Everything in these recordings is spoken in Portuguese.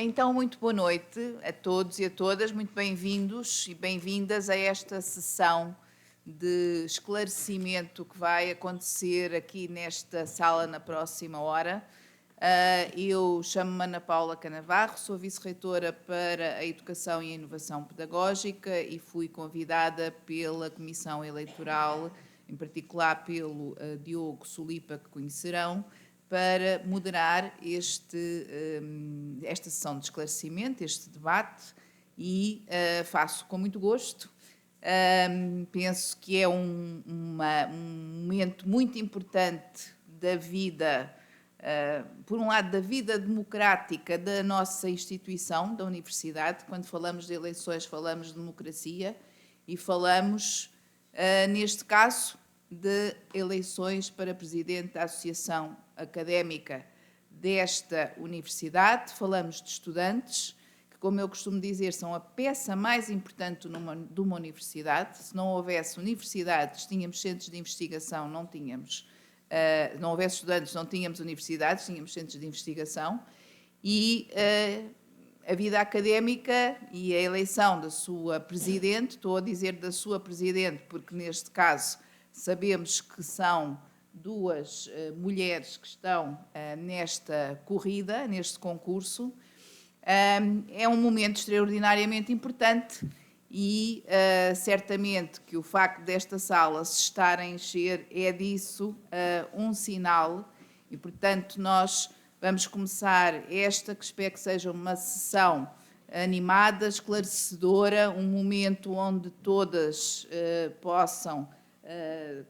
Então, muito boa noite a todos e a todas, muito bem-vindos e bem-vindas a esta sessão de esclarecimento que vai acontecer aqui nesta sala na próxima hora. Eu chamo-me Ana Paula Canavarro, sou vice-reitora para a Educação e a Inovação Pedagógica e fui convidada pela Comissão Eleitoral, em particular pelo Diogo Solipa, que conhecerão, para moderar esta sessão de esclarecimento, este debate, e faço com muito gosto. Penso que é um momento muito importante da vida, por um lado, da vida democrática da nossa instituição, da Universidade. Quando falamos de eleições, falamos de democracia e falamos, neste caso, de eleições para presidente da Associação Académica desta Universidade. Falamos de estudantes, que, como eu costumo dizer, são a peça mais importante de uma universidade. Se não houvesse universidades, tínhamos centros de investigação, não tínhamos. Não houvesse estudantes, não tínhamos universidades, tínhamos centros de investigação. E a vida académica e a eleição da sua presidente, estou a dizer da sua presidente, porque neste caso sabemos que são duas mulheres que estão nesta corrida, neste concurso. É um momento extraordinariamente importante e certamente que o facto desta sala se estar a encher é disso um sinal e, portanto, nós vamos começar esta, que espero que seja uma sessão animada, esclarecedora, um momento onde todas possam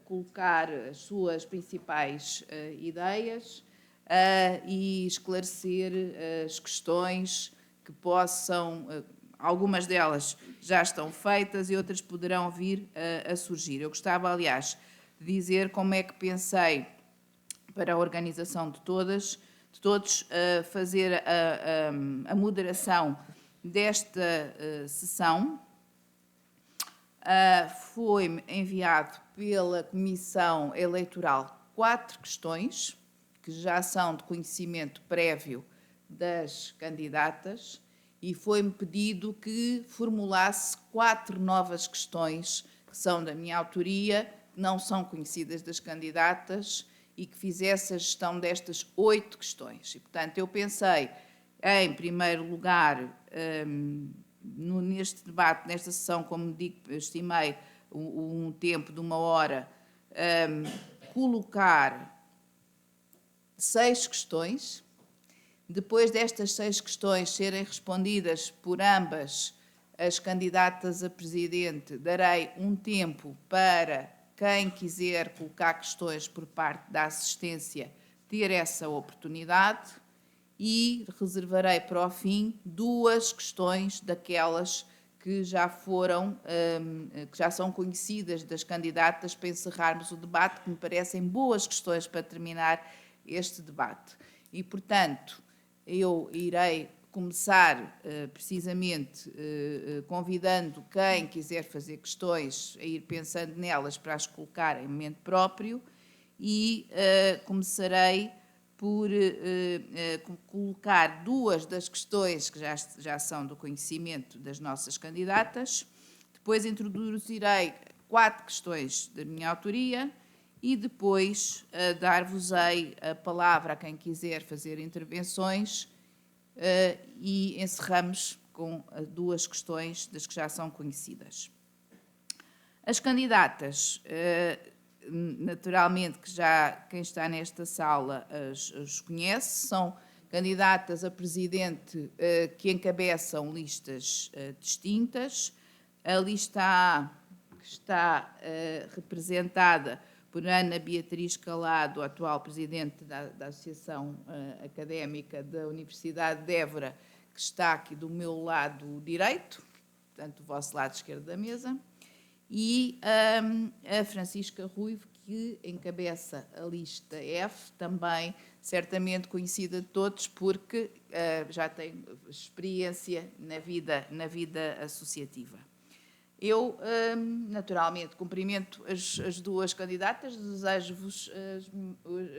colocar as suas principais ideias e esclarecer as questões que possam, algumas delas já estão feitas e outras poderão vir a surgir. Eu gostava, aliás, de dizer como é que pensei, para a organização de todos, fazer a moderação desta sessão. Foi-me enviado pela Comissão Eleitoral 4 questões, que já são de conhecimento prévio das candidatas, e foi-me pedido que formulasse 4 novas questões, que são da minha autoria, que não são conhecidas das candidatas, e que fizesse a gestão destas 8 questões. E, portanto, eu pensei, em primeiro lugar, neste debate, nesta sessão, como digo, estimei um tempo de 1 hora, colocar 6 questões. Depois destas 6 questões serem respondidas por ambas as candidatas a presidente, darei um tempo para quem quiser colocar questões por parte da assistência ter essa oportunidade. E reservarei para o fim 2 questões daquelas que já foram, que já são conhecidas das candidatas, para encerrarmos o debate, que me parecem boas questões para terminar este debate. E, portanto, eu irei começar precisamente convidando quem quiser fazer questões a ir pensando nelas para as colocar em momento próprio e começarei por colocar 2 das questões que já são do conhecimento das nossas candidatas, depois introduzirei 4 questões da minha autoria e depois dar-vos-ei a palavra a quem quiser fazer intervenções e encerramos com 2 questões das que já são conhecidas. As candidatas, naturalmente que já quem está nesta sala as conhece, são candidatas a presidente que encabeçam listas distintas. A lista A, que está representada por Ana Beatriz Calado, atual presidente da Associação Académica da Universidade de Évora, que está aqui do meu lado direito, portanto, do vosso lado esquerdo da mesa, e a Francisca Ruivo, que encabeça a lista F, também certamente conhecida de todos, porque já tem experiência na vida associativa. Eu, naturalmente, cumprimento as 2 candidatas, desejo-vos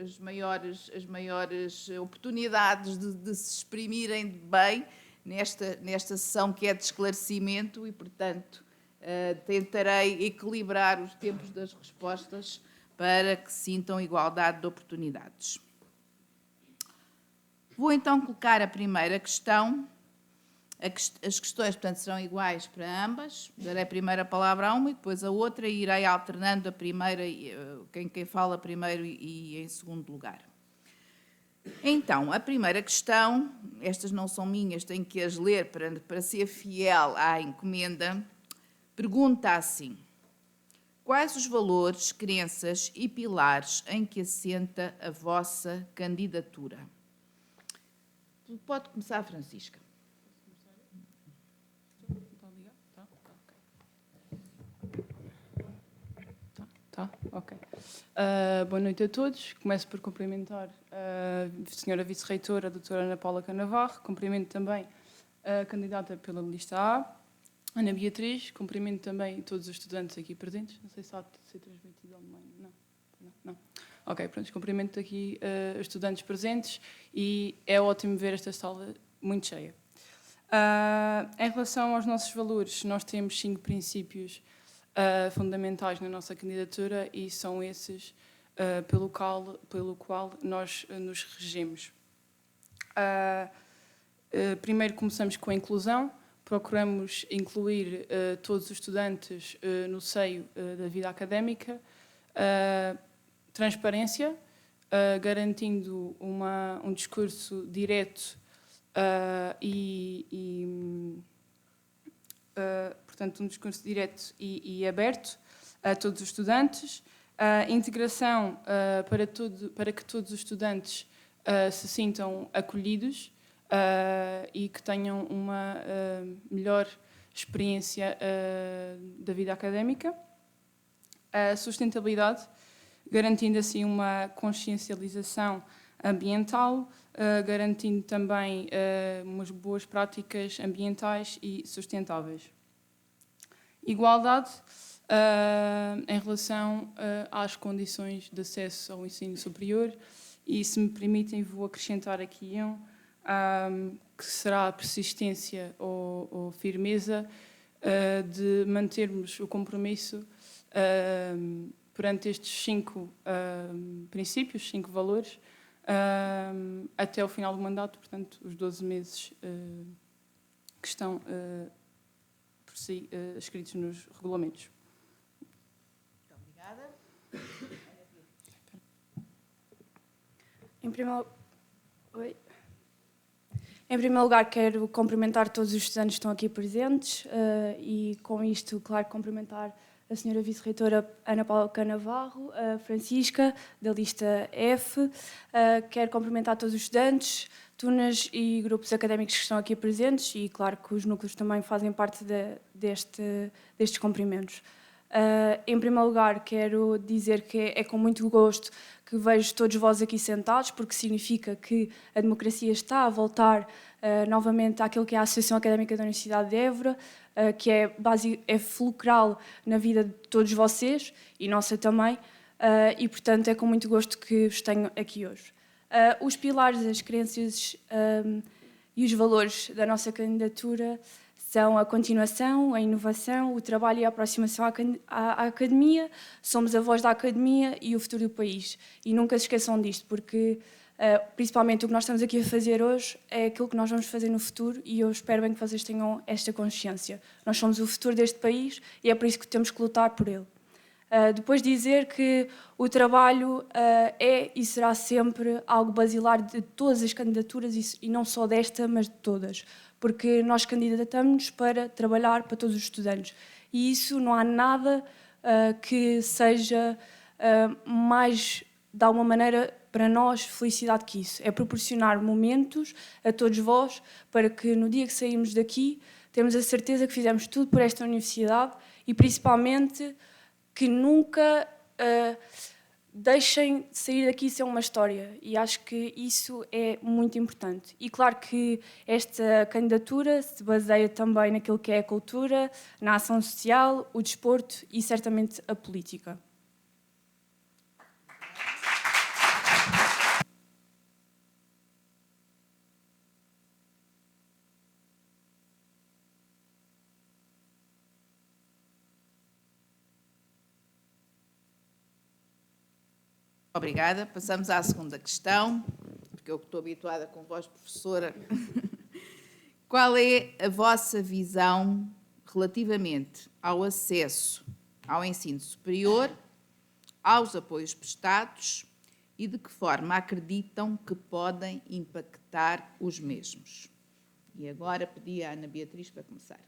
as maiores oportunidades de se exprimirem bem nesta sessão que é de esclarecimento e, portanto, tentarei equilibrar os tempos das respostas para que sintam igualdade de oportunidades. Vou então colocar a primeira questão. As questões, portanto, serão iguais para ambas. Darei primeiro a palavra a uma e depois a outra, e irei alternando a primeira, quem fala primeiro e em segundo lugar. Então, a primeira questão, estas não são minhas, tenho que as ler para ser fiel à encomenda, pergunta assim: quais os valores, crenças e pilares em que assenta a vossa candidatura? Pode começar, Francisca. Tá, ok. Boa noite a todos. Começo por cumprimentar a senhora vice-reitora, a doutora Ana Paula Canavarro. Cumprimento também a candidata pela lista A, Ana Beatriz. Cumprimento também todos os estudantes aqui presentes. Não sei se há de ser transmitido online. Não. Ok, pronto. Cumprimento aqui os estudantes presentes e é ótimo ver esta sala muito cheia. Em relação aos nossos valores, nós temos 5 princípios fundamentais na nossa candidatura e são esses pelo qual nós nos regemos. Primeiro começamos com a inclusão. Procuramos incluir todos os estudantes no seio da vida académica. Transparência, garantindo um discurso direto portanto, um discurso direto e aberto a todos os estudantes. Integração para que todos os estudantes se sintam acolhidos e que tenham uma melhor experiência da vida académica. Sustentabilidade, garantindo assim uma consciencialização ambiental, garantindo também umas boas práticas ambientais e sustentáveis. Igualdade em relação às condições de acesso ao ensino superior e, se me permitem, vou acrescentar aqui que será a persistência ou firmeza de mantermos o compromisso perante estes 5 princípios, 5 valores, até o final do mandato, portanto, os 12 meses que estão por si escritos nos regulamentos. Muito obrigada. Em primeiro lugar, quero cumprimentar todos os estudantes que estão aqui presentes e, com isto, claro, cumprimentar a senhora vice-reitora Ana Paula Canavarro, a Francisca, da lista F. Quero cumprimentar todos os estudantes, turnas e grupos académicos que estão aqui presentes e, claro, que os núcleos também fazem parte destes cumprimentos. Em primeiro lugar, quero dizer que é com muito gosto que vejo todos vós aqui sentados, porque significa que a democracia está a voltar novamente àquilo que é a Associação Académica da Universidade de Évora, que é fulcral na vida de todos vocês e nossa também, e, portanto, é com muito gosto que vos tenho aqui hoje. Os pilares, as crenças e os valores da nossa candidatura são a continuação, a inovação, o trabalho e a aproximação à academia. Somos a voz da academia e o futuro do país. E nunca se esqueçam disto, porque principalmente o que nós estamos aqui a fazer hoje é aquilo que nós vamos fazer no futuro e eu espero bem que vocês tenham esta consciência. Nós somos o futuro deste país e é por isso que temos que lutar por ele. Depois dizer que o trabalho é e será sempre algo basilar de todas as candidaturas e não só desta, mas de todas. Porque nós candidatamos-nos para trabalhar para todos os estudantes. E isso não há nada que seja mais, de alguma maneira, para nós, felicidade que isso. É proporcionar momentos a todos vós para que no dia que saímos daqui temos a certeza que fizemos tudo por esta universidade e principalmente que nunca deixem de sair daqui sem uma história. E acho que isso é muito importante. E claro que esta candidatura se baseia também naquilo que é a cultura, na ação social, o desporto e certamente a política. Obrigada. Passamos à segunda questão, porque eu estou habituada com voz professora. Qual é a vossa visão relativamente ao acesso ao ensino superior, aos apoios prestados e de que forma acreditam que podem impactar os mesmos? E agora pedi à Ana Beatriz para começar.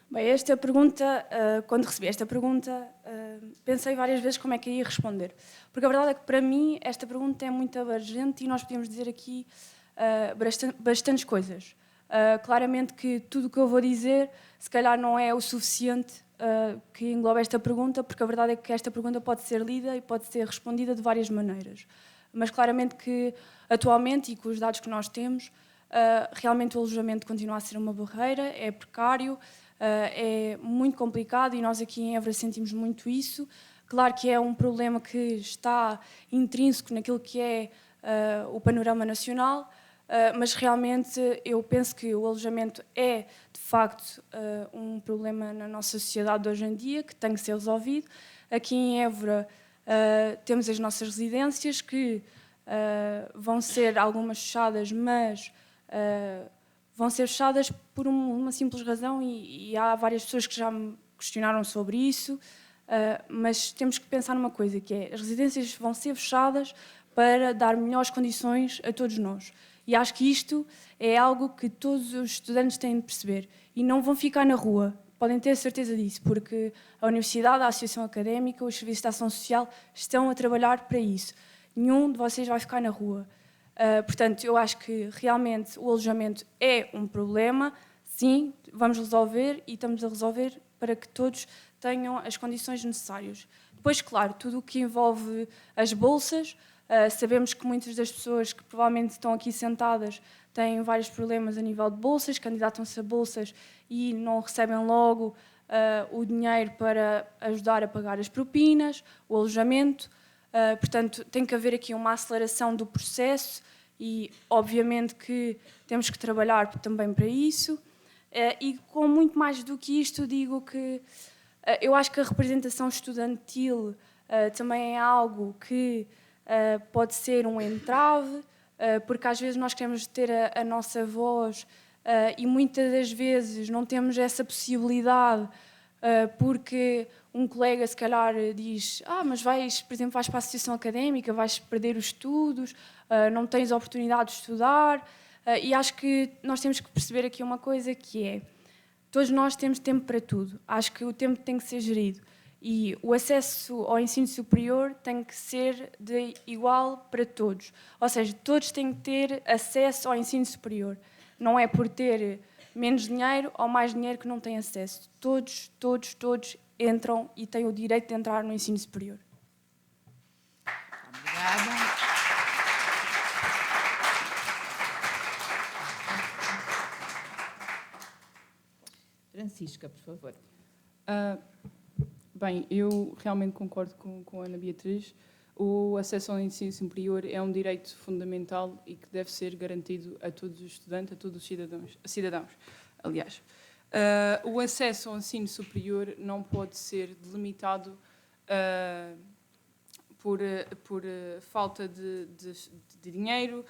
Bem, esta pergunta, quando recebi esta pergunta, pensei várias vezes como é que ia responder. Porque a verdade é que, para mim, esta pergunta é muito abrangente e nós podemos dizer aqui bastantes coisas. Claramente que tudo o que eu vou dizer, se calhar não é o suficiente que engloba esta pergunta, porque a verdade é que esta pergunta pode ser lida e pode ser respondida de várias maneiras. Mas claramente que, atualmente, e com os dados que nós temos, realmente o alojamento continua a ser uma barreira, é precário, é muito complicado e nós aqui em Évora sentimos muito isso. Claro que é um problema que está intrínseco naquilo que é o panorama nacional, mas realmente eu penso que o alojamento é, de facto, um problema na nossa sociedade de hoje em dia, que tem que ser resolvido. Aqui em Évora temos as nossas residências que vão ser algumas fechadas, mas vão ser fechadas por uma simples razão e há várias pessoas que já me questionaram sobre isso, mas temos que pensar numa coisa, que é as residências vão ser fechadas para dar melhores condições a todos nós. E acho que isto é algo que todos os estudantes têm de perceber e não vão ficar na rua. Podem ter certeza disso, porque a Universidade, a Associação Académica, os Serviços de Ação Social estão a trabalhar para isso. Nenhum de vocês vai ficar na rua. Portanto, eu acho que realmente o alojamento é um problema. Sim, vamos resolver e estamos a resolver para que todos tenham as condições necessárias. Depois, claro, tudo o que envolve as bolsas, sabemos que muitas das pessoas que provavelmente estão aqui sentadas têm vários problemas a nível de bolsas, candidatam-se a bolsas e não recebem logo o dinheiro para ajudar a pagar as propinas, o alojamento. Portanto, tem que haver aqui uma aceleração do processo e, obviamente, que temos que trabalhar também para isso. E, com muito mais do que isto, digo que eu acho que a representação estudantil também é algo que pode ser um entrave, porque às vezes nós queremos ter a nossa voz e muitas das vezes não temos essa possibilidade porque um colega se calhar diz mas vais, por exemplo, vais para a associação académica, vais perder os estudos, não tens oportunidade de estudar, e acho que nós temos que perceber aqui uma coisa que é, todos nós temos tempo para tudo, acho que o tempo tem que ser gerido e o acesso ao ensino superior tem que ser de igual para todos, ou seja, todos têm que ter acesso ao ensino superior, não é por ter menos dinheiro ou mais dinheiro que não têm acesso. Todos entram e têm o direito de entrar no ensino superior. Obrigada. Francisca, por favor. Bem, eu realmente concordo com a Ana Beatriz. O acesso ao ensino superior é um direito fundamental e que deve ser garantido a todos os estudantes, a todos os cidadãos. Aliás, o acesso ao ensino superior não pode ser delimitado por falta de dinheiro,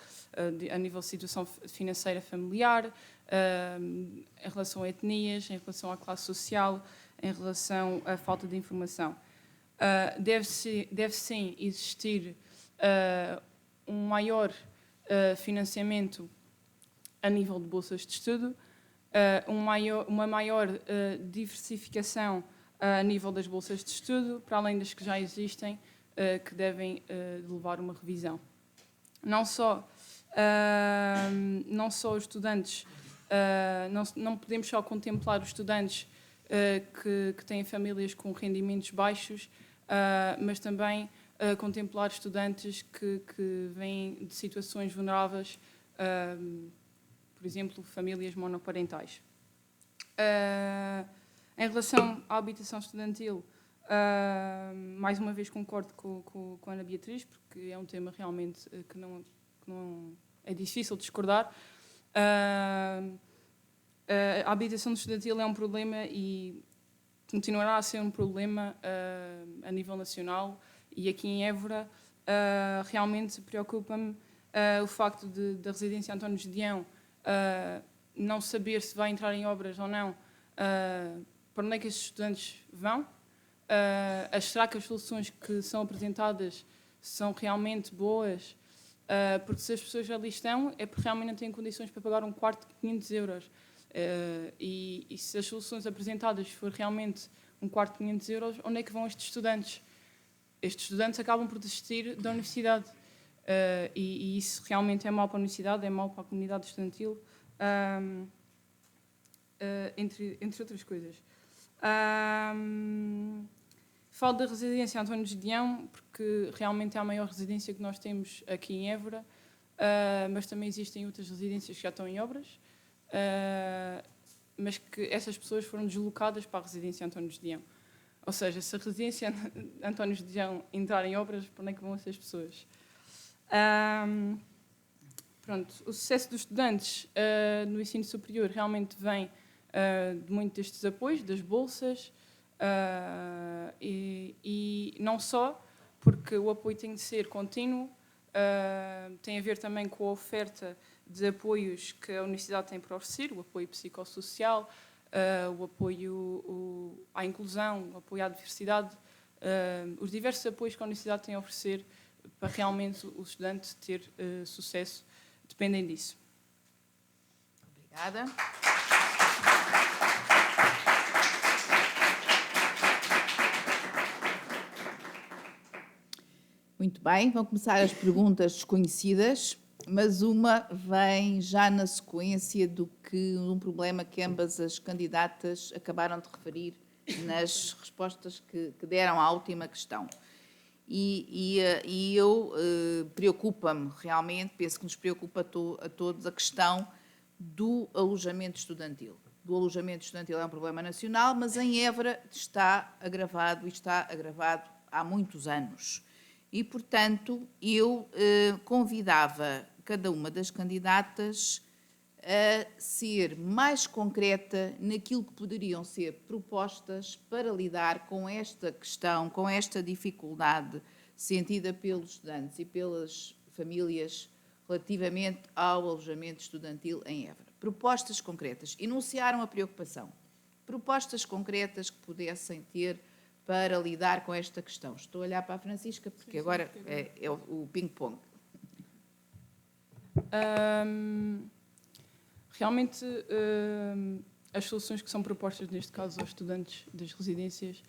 a nível de situação financeira familiar, em relação a etnias, em relação à classe social, em relação à falta de informação. Deve sim existir um maior financiamento a nível de bolsas de estudo, uma maior diversificação a nível das bolsas de estudo, para além das que já existem, que devem levar uma revisão. Não só os estudantes, não podemos só contemplar os estudantes que têm famílias com rendimentos baixos, mas também contemplar estudantes que vêm de situações vulneráveis, por exemplo, famílias monoparentais. Em relação à habitação estudantil, mais uma vez concordo com a Ana Beatriz, porque é um tema realmente que não é difícil discordar. A habitação estudantil é um problema e continuará a ser um problema a nível nacional, e aqui em Évora realmente preocupa-me o facto da residência António Gedeão não saber se vai entrar em obras ou não, para onde é que estes estudantes vão, será que as soluções que são apresentadas são realmente boas, porque se as pessoas ali estão é porque realmente não têm condições para pagar um quarto de 500 euros. E se as soluções apresentadas for realmente um quarto de 500 euros, onde é que vão estes estudantes? Estes estudantes acabam por desistir da universidade. E isso realmente é mau para a universidade, é mau para a comunidade estudantil, entre outras coisas. Falo da residência António Gedeão, porque realmente é a maior residência que nós temos aqui em Évora, mas também existem outras residências que já estão em obras, mas que essas pessoas foram deslocadas para a residência António Gedeão. Ou seja, se a residência António Gedeão entrar em obras, para onde é que vão essas pessoas? Pronto, o sucesso dos estudantes no ensino superior realmente vem de muito destes apoios, das bolsas, e não só, porque o apoio tem de ser contínuo, tem a ver também com a oferta de apoios que a universidade tem para oferecer, o apoio psicossocial, o apoio à inclusão, o apoio à diversidade, os diversos apoios que a universidade tem a oferecer para realmente o estudante ter sucesso, dependem disso. Obrigada. Muito bem, vão começar as perguntas desconhecidas, mas uma vem já na sequência de um problema que ambas as candidatas acabaram de referir nas respostas que deram à última questão. E eu preocupa-me realmente, penso que nos preocupa a todos a questão do alojamento estudantil. Do alojamento estudantil é um problema nacional, mas em Évora está agravado há muitos anos. E, portanto, eu convidava cada uma das candidatas a ser mais concreta naquilo que poderiam ser propostas para lidar com esta questão, com esta dificuldade sentida pelos estudantes e pelas famílias relativamente ao alojamento estudantil em Évora. Propostas concretas. Enunciaram a preocupação. Propostas concretas que pudessem ter para lidar com esta questão. Estou a olhar para a Francisca, porque agora é o ping-pong. Realmente, as soluções que são propostas, neste caso, aos estudantes das residências,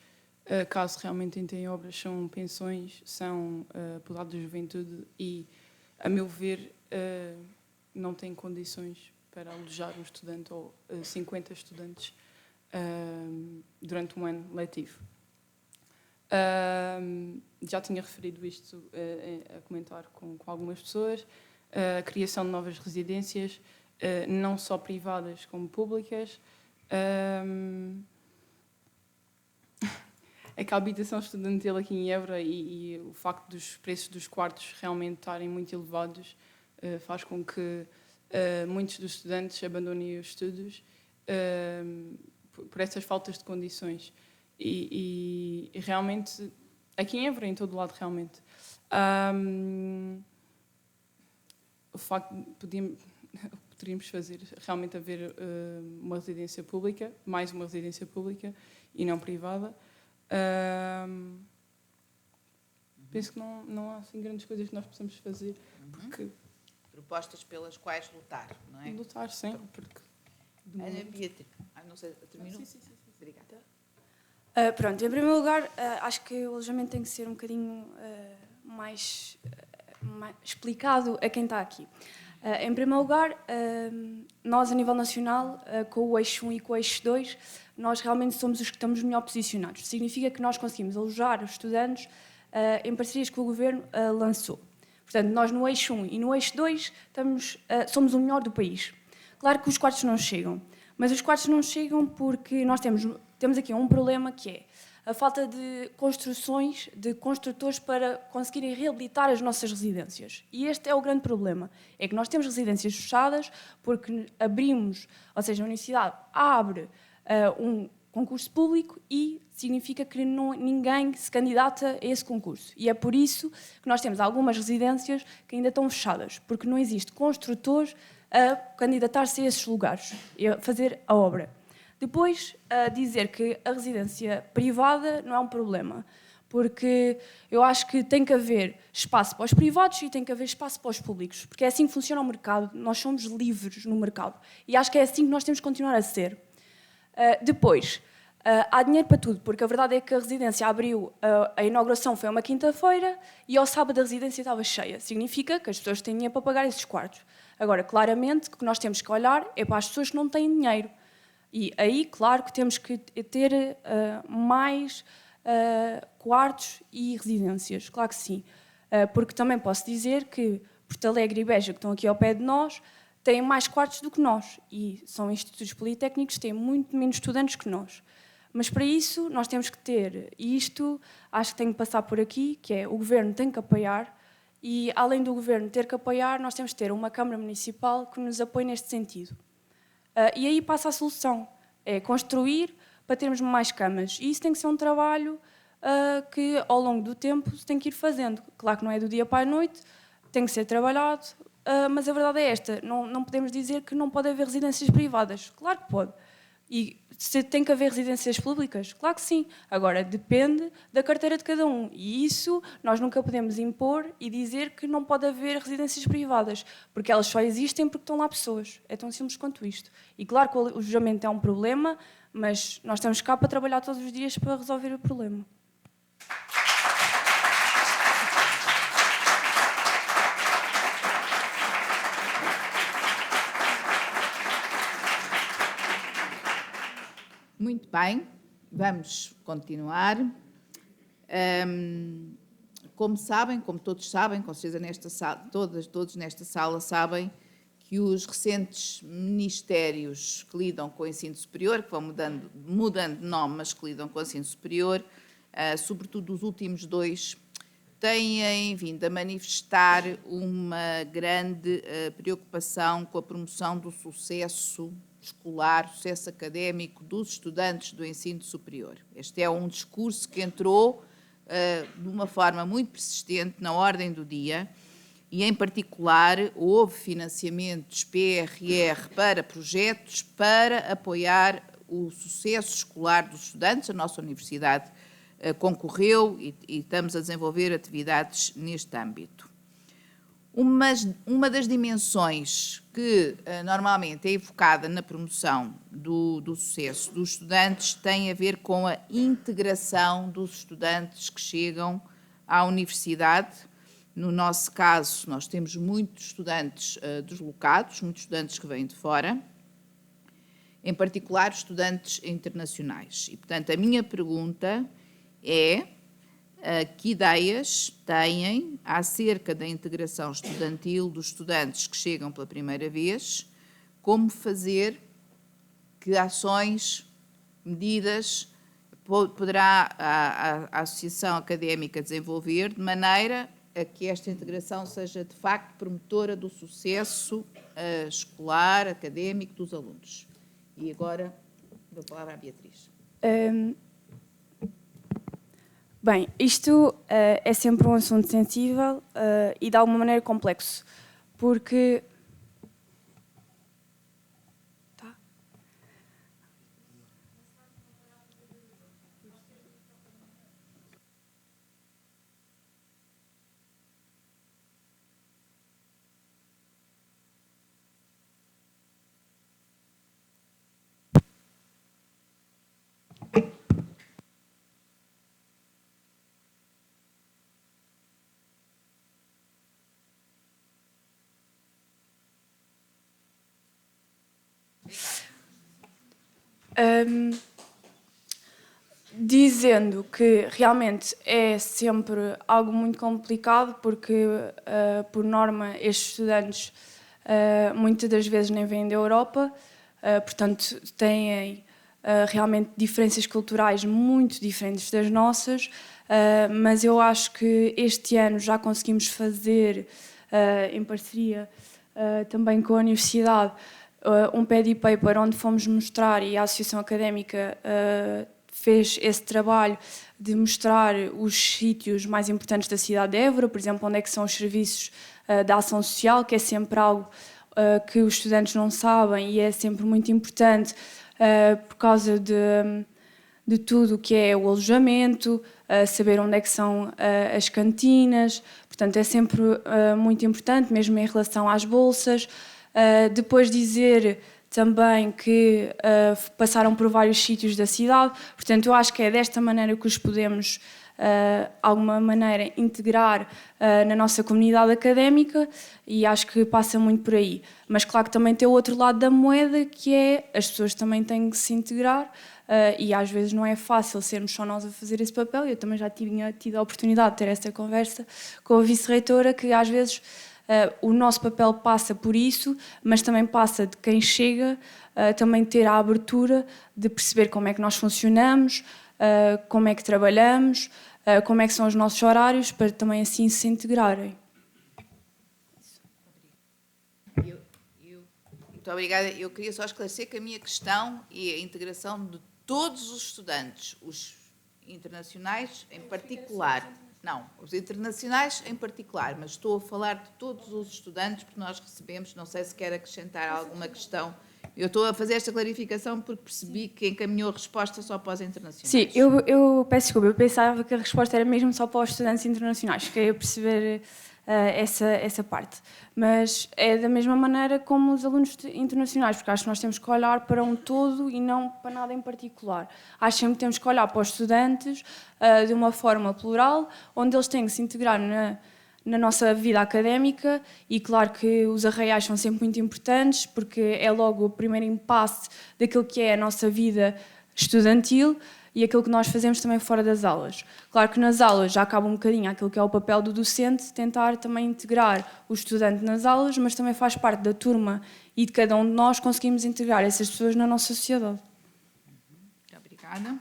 caso realmente entrem obras, são pensões, são apoio de juventude e, a meu ver, não têm condições para alojar um estudante ou 50 estudantes durante um ano letivo. Já tinha referido isto a comentar com algumas pessoas, a criação de novas residências, não só privadas como públicas. É que a habitação estudantil aqui em Évora e o facto dos preços dos quartos realmente estarem muito elevados faz com que muitos dos estudantes abandonem os estudos por essas faltas de condições. E realmente, aqui em Évora, em todo o lado, realmente, o facto de poderíamos fazer realmente haver uma residência pública, mais uma residência pública e não privada. Penso que não há assim grandes coisas que nós possamos fazer, porque... Propostas pelas quais lutar, não é? Lutar, sim, porque... Ana Beatriz, não sei, terminou? Sim. Obrigada. Pronto, em primeiro lugar, acho que o alojamento tem que ser um bocadinho mais explicado a quem está aqui. Em primeiro lugar, nós a nível nacional, com o eixo 1 e com o eixo 2, nós realmente somos os que estamos melhor posicionados. Significa que nós conseguimos alojar os estudantes em parcerias que o Governo lançou. Portanto, nós no eixo 1 e no eixo 2 somos o melhor do país. Claro que os quartos não chegam, mas os quartos não chegam porque nós temos aqui um problema que é a falta de construções, de construtores para conseguirem reabilitar as nossas residências. E este é o grande problema, é que nós temos residências fechadas porque abrimos, ou seja, a universidade abre concurso público e significa que ninguém se candidata a esse concurso. E é por isso que nós temos algumas residências que ainda estão fechadas, porque não existe construtor a candidatar-se a esses lugares e a fazer a obra. Depois, dizer que a residência privada não é um problema, porque eu acho que tem que haver espaço para os privados e tem que haver espaço para os públicos, porque é assim que funciona o mercado, nós somos livres no mercado e acho que é assim que nós temos que continuar a ser. Depois, há dinheiro para tudo, porque a verdade é que a residência abriu, a inauguração foi uma quinta-feira e ao sábado a residência estava cheia, significa que as pessoas têm dinheiro para pagar esses quartos. Agora, claramente, o que nós temos que olhar é para as pessoas que não têm dinheiro. E aí, claro que temos que ter mais quartos e residências, claro que sim. Porque também posso dizer que Porto Alegre e Beja, que estão aqui ao pé de nós, têm mais quartos do que nós. E são institutos politécnicos, têm muito menos estudantes que nós. Mas para isso nós temos que ter, e isto acho que tem que passar por aqui, que é o Governo tem que apoiar, e além do Governo ter que apoiar, nós temos que ter uma Câmara Municipal que nos apoie neste sentido. E aí passa a solução, é construir para termos mais camas. E isso tem que ser um trabalho que ao longo do tempo se tem que ir fazendo. Claro que não é do dia para a noite, tem que ser trabalhado, mas a verdade é esta, não podemos dizer que não pode haver residências privadas. Claro que pode. E se tem que haver residências públicas? Claro que sim. Agora, depende da carteira de cada um. E isso nós nunca podemos impor e dizer que não pode haver residências privadas, porque elas só existem porque estão lá pessoas. É tão simples quanto isto. E claro que o alojamento é um problema, mas nós estamos cá para trabalhar todos os dias para resolver o problema. Muito bem, vamos continuar. Como sabem, como todos sabem, com certeza nesta sala, todos nesta sala sabem que os recentes ministérios que lidam com o ensino superior, que vão mudando de nome, mas que lidam com o ensino superior, sobretudo os últimos dois, têm vindo a manifestar uma grande preocupação com a promoção do sucesso escolar, sucesso académico dos estudantes do ensino superior. Este é um discurso que entrou de uma forma muito persistente na ordem do dia e, em particular, houve financiamentos PRR para projetos para apoiar o sucesso escolar dos estudantes. A nossa universidade concorreu e estamos a desenvolver atividades neste âmbito. Uma das dimensões que normalmente é evocada na promoção do sucesso dos estudantes tem a ver com a integração dos estudantes que chegam à universidade. No nosso caso, nós temos muitos estudantes deslocados, muitos estudantes que vêm de fora, em particular estudantes internacionais. E, portanto, a minha pergunta é: que ideias têm acerca da integração estudantil dos estudantes que chegam pela primeira vez, como fazer, que ações, medidas poderá a Associação Académica desenvolver de maneira a que esta integração seja de facto promotora do sucesso escolar, académico dos alunos. E agora dou a palavra à Beatriz. Bem, isto é sempre um assunto sensível e de alguma maneira complexo, porque... Tá. Dizendo que realmente é sempre algo muito complicado, porque, por norma, estes estudantes muitas das vezes nem vêm da Europa, portanto, têm realmente diferenças culturais muito diferentes das nossas, mas eu acho que este ano já conseguimos fazer, em parceria também com a Universidade, um pad paper onde fomos mostrar, e a Associação Académica fez esse trabalho de mostrar os sítios mais importantes da cidade de Évora, por exemplo, onde é que são os serviços da ação social, que é sempre algo que os estudantes não sabem e é sempre muito importante por causa de tudo o que é o alojamento, saber onde é que são as cantinas, portanto é sempre muito importante, mesmo em relação às bolsas. Depois dizer também que passaram por vários sítios da cidade, portanto eu acho que é desta maneira que os podemos, de alguma maneira, integrar na nossa comunidade académica, e acho que passa muito por aí. Mas claro que também tem o outro lado da moeda, que é as pessoas também têm que se integrar, e às vezes não é fácil sermos só nós a fazer esse papel. Eu também já tinha tido a oportunidade de ter esta conversa com a vice-reitora, que às vezes o nosso papel passa por isso, mas também passa de quem chega também ter a abertura de perceber como é que nós funcionamos, como é que trabalhamos, como é que são os nossos horários, para também assim se integrarem. Muito obrigada. Eu queria só esclarecer que a minha questão é a integração de todos os estudantes, os internacionais em particular. Não, os internacionais em particular, mas estou a falar de todos os estudantes, porque nós recebemos, não sei se quer acrescentar alguma questão. Eu estou a fazer esta clarificação porque percebi que encaminhou a resposta só para os internacionais. Sim, eu peço desculpa, eu pensava que a resposta era mesmo só para os estudantes internacionais, queria perceber essa parte. Mas é da mesma maneira como os alunos internacionais, porque acho que nós temos que olhar para um todo e não para nada em particular. Acho que sempre temos que olhar para os estudantes de uma forma plural, onde eles têm que se integrar na nossa vida académica, e claro que os arraiais são sempre muito importantes, porque é logo o primeiro impasse daquilo que é a nossa vida estudantil e aquilo que nós fazemos também fora das aulas. Claro que nas aulas já acaba um bocadinho aquilo que é o papel do docente, tentar também integrar o estudante nas aulas, mas também faz parte da turma e de cada um de nós conseguimos integrar essas pessoas na nossa sociedade. Muito obrigada.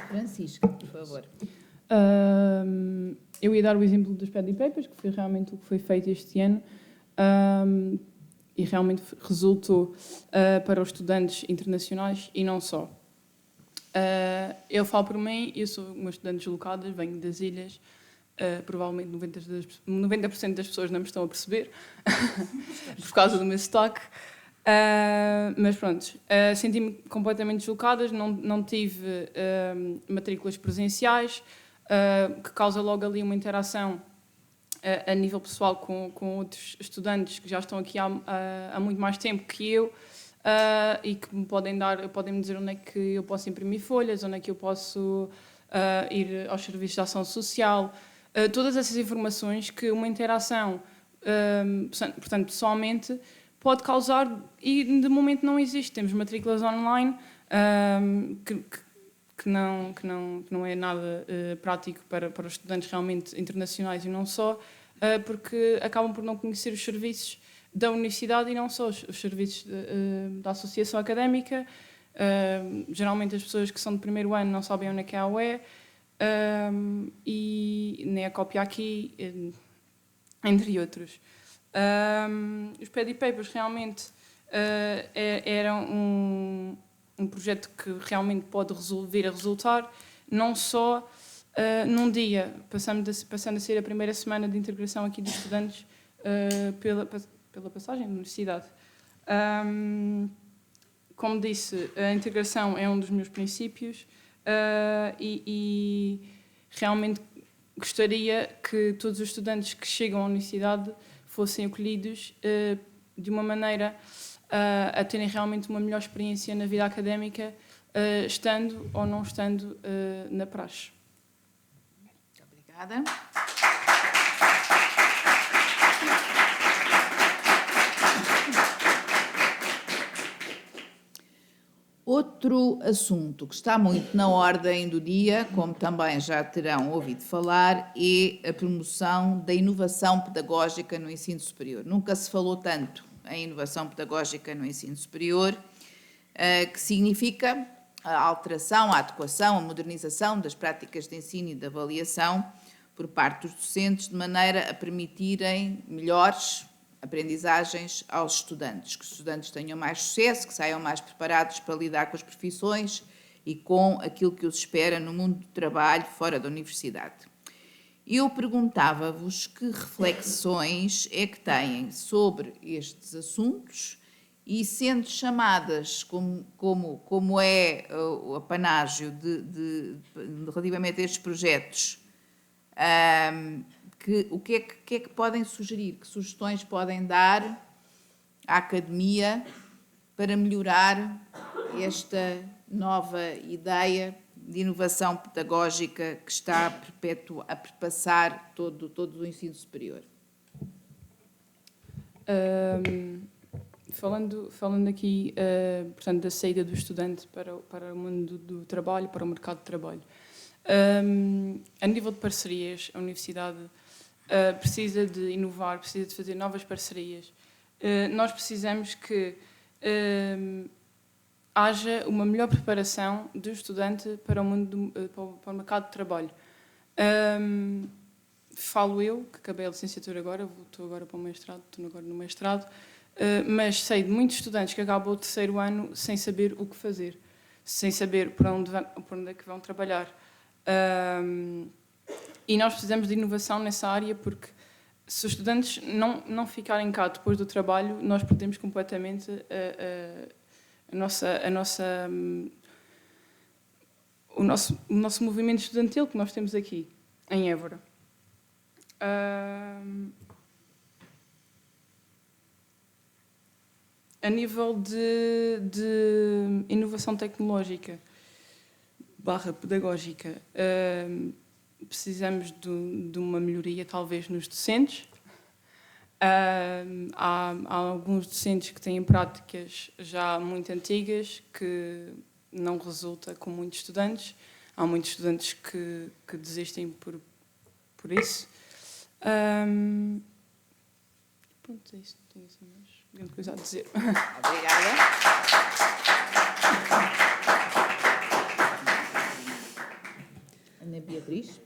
Francisca, por favor. Eu ia dar o exemplo dos pad papers, que foi realmente o que foi feito este ano, e realmente resultou para os estudantes internacionais e não só. Eu falo por mim, eu sou uma estudante deslocada, venho das ilhas, provavelmente 90% das pessoas não me estão a perceber, por causa do meu sotaque. Mas pronto, senti-me completamente deslocada, não tive matrículas presenciais, que causa logo ali uma interação a nível pessoal com outros estudantes que já estão aqui há muito mais tempo que eu, e que me podem dizer onde é que eu posso imprimir folhas, onde é que eu posso ir aos serviços de ação social, todas essas informações que uma interação, portanto, pessoalmente, pode causar, e de momento não existe. Temos matrículas online que não é nada prático para os estudantes realmente internacionais e não só, porque acabam por não conhecer os serviços da universidade e não só os serviços da associação académica. Geralmente as pessoas que são de primeiro ano não sabem onde é que é a UE, e nem a cópia aqui, entre outros. Os pad papers realmente eram um projeto que realmente pode vir a resultar, não só num dia, passando a ser a primeira semana de integração aqui dos estudantes pela passagem da universidade. Como disse, a integração é um dos meus princípios, e realmente gostaria que todos os estudantes que chegam à universidade fossem acolhidos de uma maneira a terem realmente uma melhor experiência na vida académica, estando ou não estando na praxe. Muito obrigada. Outro assunto que está muito na ordem do dia, como também já terão ouvido falar, é a promoção da inovação pedagógica no ensino superior. Nunca se falou tanto em inovação pedagógica no ensino superior, que significa a alteração, a adequação, a modernização das práticas de ensino e de avaliação por parte dos docentes, de maneira a permitirem melhores aprendizagens aos estudantes, que os estudantes tenham mais sucesso, que saiam mais preparados para lidar com as profissões e com aquilo que os espera no mundo do trabalho fora da universidade. Eu perguntava-vos que reflexões é que têm sobre estes assuntos e, sendo chamadas como é o apanágio relativamente a estes projetos, o que é que podem sugerir, que sugestões podem dar à Academia para melhorar esta nova ideia de inovação pedagógica que está a perpassar todo o ensino superior? Falando aqui, portanto, da saída do estudante para o mundo do trabalho, para o mercado de trabalho. A nível de parcerias, a universidade precisa de inovar, precisa de fazer novas parcerias. Nós precisamos que haja uma melhor preparação do estudante para o mundo para o mercado de trabalho. Falo eu, que acabei a licenciatura agora, estou agora para o mestrado, estou agora no mestrado, mas sei de muitos estudantes que acabam o terceiro ano sem saber o que fazer, sem saber para onde é que vão trabalhar. E nós precisamos de inovação nessa área, porque se os estudantes não ficarem cá depois do trabalho, nós perdemos completamente o nosso movimento estudantil que nós temos aqui, em Évora. A nível de inovação tecnológica / pedagógica, precisamos de uma melhoria, talvez, nos docentes. Há alguns docentes que têm práticas já muito antigas que não resulta com muitos estudantes. Há muitos estudantes que desistem por isso. Pronto, é isso. Não tenho assim mais grande coisa a dizer. Obrigada. Ana Beatriz?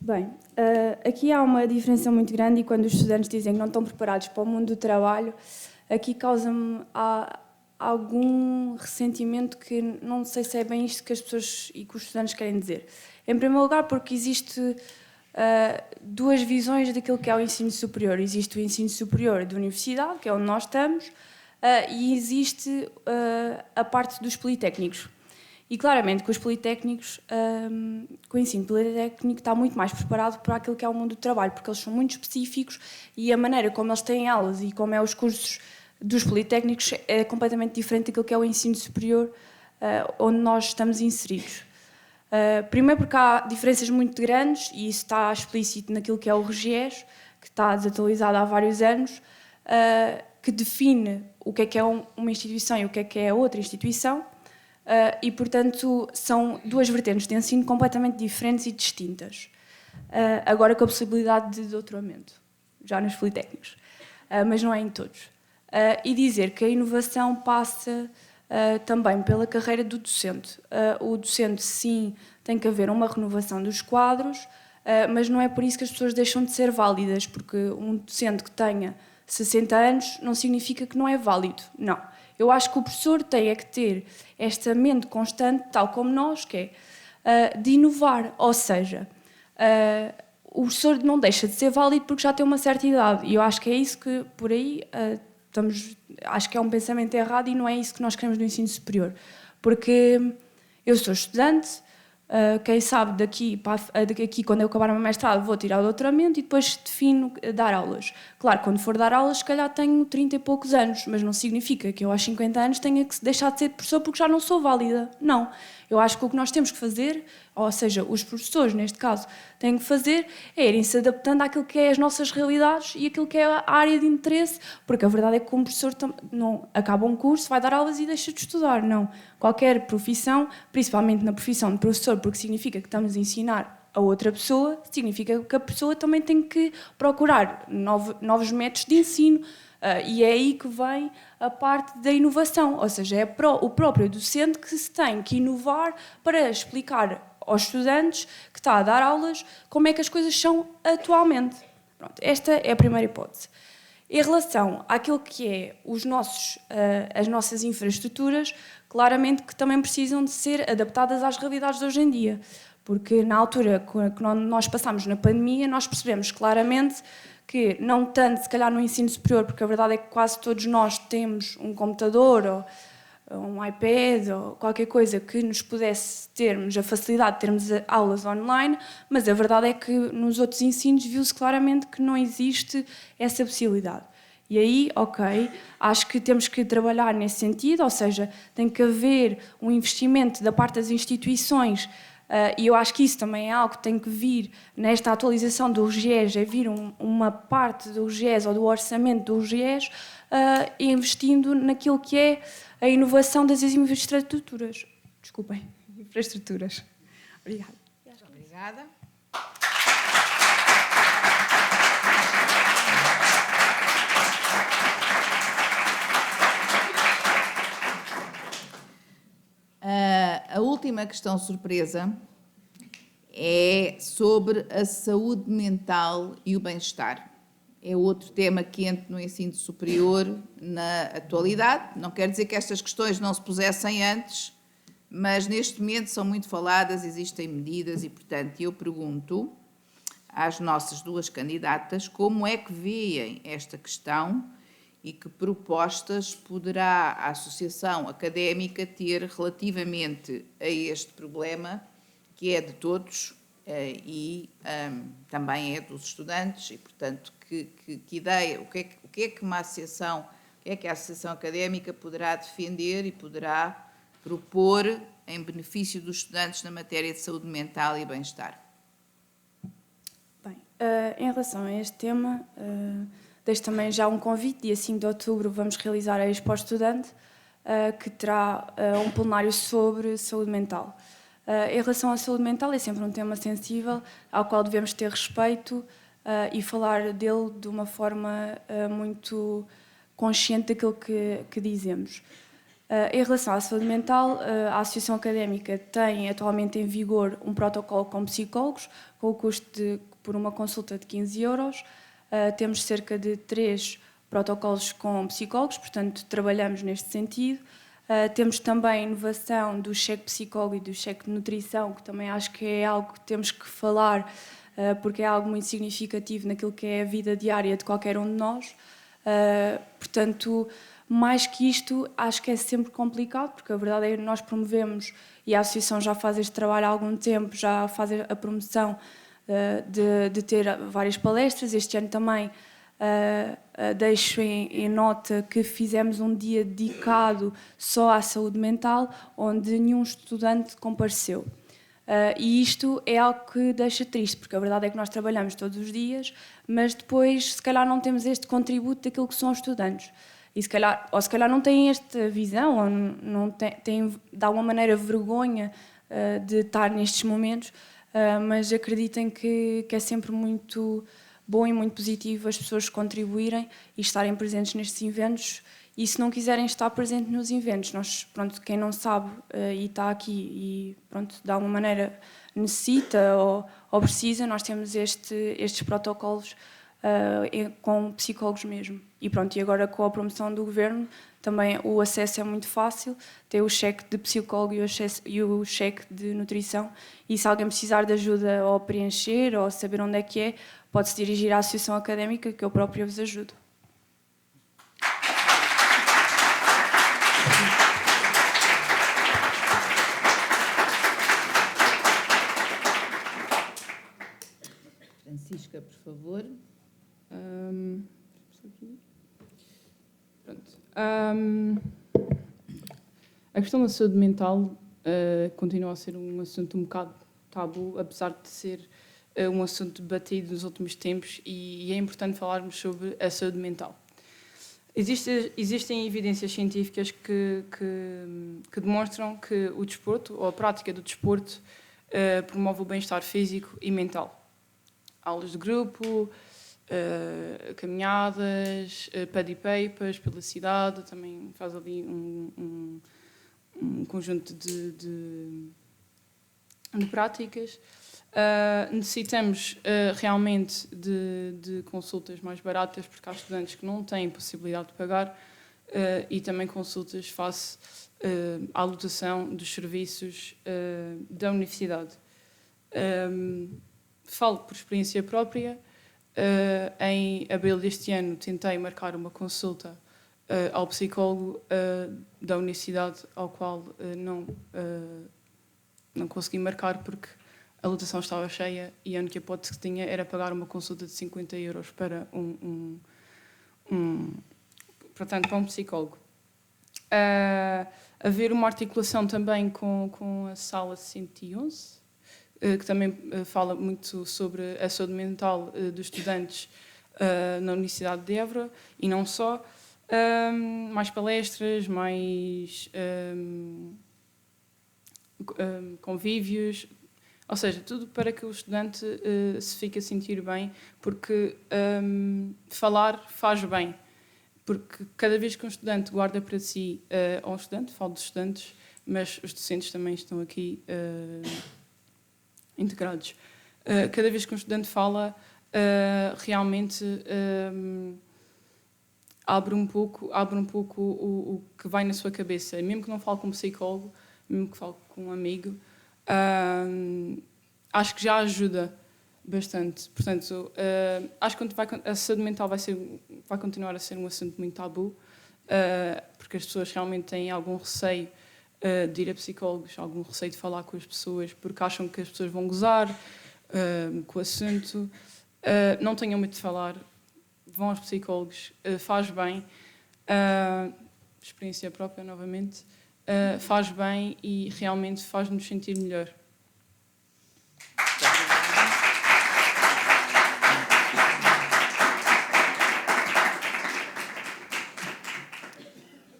Bem, aqui há uma diferença muito grande e quando os estudantes dizem que não estão preparados para o mundo do trabalho, aqui causa-me algum ressentimento que não sei se é bem isto que as pessoas e que os estudantes querem dizer. Em primeiro lugar, porque existe duas visões daquilo que é o ensino superior. Existe o ensino superior da universidade, que é onde nós estamos, e existe a parte dos politécnicos. E claramente, com os politécnicos, com o ensino politécnico está muito mais preparado para aquilo que é o mundo do trabalho, porque eles são muito específicos e a maneira como eles têm aulas e como é os cursos dos politécnicos é completamente diferente daquilo que é o ensino superior, onde nós estamos inseridos. Primeiro porque há diferenças muito grandes, e isso está explícito naquilo que é o RGES, que está desatualizado há vários anos, que define o que é uma instituição e o que é outra instituição, e, portanto, são duas vertentes de ensino completamente diferentes e distintas. Agora com a possibilidade de doutoramento, já nos politécnicos, mas não é em todos. E dizer que a inovação passa também pela carreira do docente. O docente, sim, tem que haver uma renovação dos quadros, mas não é por isso que as pessoas deixam de ser válidas, porque um docente que tenha 60 anos não significa que não é válido, não. Eu acho que o professor tem que ter esta mente constante, tal como nós, que é de inovar, ou seja, o professor não deixa de ser válido porque já tem uma certa idade, e eu acho que é isso que, por aí, acho que é um pensamento errado e não é isso que nós queremos no ensino superior, porque eu sou estudante, quem sabe daqui, quando eu acabar o meu mestrado, vou tirar o doutoramento e depois defino dar aulas. Claro, quando for dar aulas, se calhar tenho 30 e poucos anos, mas não significa que eu aos 50 anos tenha que deixar de ser professor porque já não sou válida. Não. Eu acho que o que nós temos que fazer, ou seja, os professores, neste caso, têm que fazer é irem-se adaptando àquilo que é as nossas realidades e àquilo que é a área de interesse, porque a verdade é que um professor não acaba um curso, vai dar aulas e deixa de estudar. Não. Qualquer profissão, principalmente na profissão de professor, porque significa que estamos a ensinar a outra pessoa, significa que a pessoa também tem que procurar novos métodos de ensino, E é aí que vem a parte da inovação, ou seja, é o próprio docente que se tem que inovar para explicar aos estudantes que está a dar aulas como é que as coisas são atualmente. Pronto, esta é a primeira hipótese. Em relação àquilo que é as nossas infraestruturas, claramente que também precisam de ser adaptadas às realidades de hoje em dia, porque na altura que nós passámos na pandemia, nós percebemos claramente que, não tanto se calhar no ensino superior, porque a verdade é que quase todos nós temos um computador ou um iPad ou qualquer coisa que nos pudesse termos a facilidade de termos aulas online, mas a verdade é que nos outros ensinos viu-se claramente que não existe essa possibilidade. E aí, ok, acho que temos que trabalhar nesse sentido, ou seja, tem que haver um investimento da parte das instituições, e eu acho que isso também é algo que tem que vir nesta atualização do GES, é vir uma parte do GES ou do orçamento do GES investindo naquilo que é a inovação das infraestruturas. Desculpem, infraestruturas. Obrigada. Obrigada. A última questão surpresa é sobre a saúde mental e o bem-estar. É outro tema quente no ensino superior na atualidade. Não quer dizer que estas questões não se pusessem antes, mas neste momento são muito faladas, existem medidas e, portanto, eu pergunto às nossas duas candidatas como é que veem esta questão e que propostas poderá a Associação Académica ter relativamente a este problema, que é de todos e também é dos estudantes, e, portanto, que ideia, o que é que uma associação, o que é que a Associação Académica poderá defender e poderá propor em benefício dos estudantes na matéria de saúde mental e bem-estar? Bem, em relação a este tema, deixo também já um convite. Dia 5 de outubro vamos realizar a Expo Estudante, que terá um plenário sobre saúde mental. Em relação à saúde mental, é sempre um tema sensível, ao qual devemos ter respeito e falar dele de uma forma muito consciente daquilo que dizemos. Em relação à saúde mental, a Associação Académica tem atualmente em vigor um protocolo com psicólogos, com o custo por uma consulta de 15 euros. Temos cerca de 3 protocolos com psicólogos, portanto, trabalhamos neste sentido. Temos também a inovação do cheque psicólogo e do cheque de nutrição, que também acho que é algo que temos que falar, porque é algo muito significativo naquilo que é a vida diária de qualquer um de nós. Portanto, mais que isto, acho que é sempre complicado, porque a verdade é que nós promovemos, e a Associação já faz este trabalho há algum tempo, já faz a promoção de ter várias palestras. Este ano também deixo em nota que fizemos um dia dedicado só à saúde mental, onde nenhum estudante compareceu. E isto é algo que deixa triste, porque a verdade é que nós trabalhamos todos os dias, mas depois, se calhar, não temos este contributo daquilo que são os estudantes. E se calhar não têm esta visão, ou não têm de alguma maneira vergonha de estar nestes momentos, mas acreditem que é sempre muito bom e muito positivo as pessoas contribuírem e estarem presentes nestes eventos. E se não quiserem estar presentes nos eventos, nós, pronto, quem não sabe e está aqui e, pronto, de alguma maneira necessita ou precisa, nós temos estes protocolos com psicólogos mesmo. E pronto, e agora com a promoção do governo também o acesso é muito fácil, tem o cheque de psicólogo e o cheque de nutrição, e se alguém precisar de ajuda ou preencher ou saber onde é que é, pode-se dirigir à Associação Académica, que eu própria vos ajudo. Francisca, por favor. A questão da saúde mental continua a ser um assunto um bocado tabu, apesar de ser um assunto debatido nos últimos tempos, e é importante falarmos sobre a saúde mental. Existem evidências científicas que demonstram que o desporto, ou a prática do desporto, promove o bem-estar físico e mental. Aulas de grupo, caminhadas, paddy papers pela cidade, também faz ali um conjunto de práticas. Necessitamos realmente de consultas mais baratas, porque há estudantes que não têm possibilidade de pagar, e também consultas face à lotação dos serviços da universidade. Falo por experiência própria. Em abril deste ano tentei marcar uma consulta ao psicólogo da universidade, ao qual não consegui marcar porque a lotação estava cheia e a única hipótese que tinha era pagar uma consulta de 50 euros para portanto, para um psicólogo. Haver uma articulação também com a sala 111, que também fala muito sobre a saúde mental dos estudantes na Universidade de Évora, e não só. Mais palestras, mais convívios, ou seja, tudo para que o estudante se fique a sentir bem, porque falar faz bem. Porque cada vez que um estudante guarda para si, ou um estudante, falo dos estudantes, mas os docentes também estão aqui integrados. Cada vez que um estudante fala, realmente abre um pouco o que vai na sua cabeça. Mesmo que não fale com um psicólogo, mesmo que fale com um amigo, acho que já ajuda bastante. Portanto, acho que a saúde mental vai continuar a ser um assunto muito tabu, porque as pessoas realmente têm algum receio de ir a psicólogos, algum receio de falar com as pessoas, porque acham que as pessoas vão gozar com o assunto. Não tenham medo de falar, vão aos psicólogos, faz bem. Experiência própria, novamente. Faz bem e realmente faz-nos sentir melhor.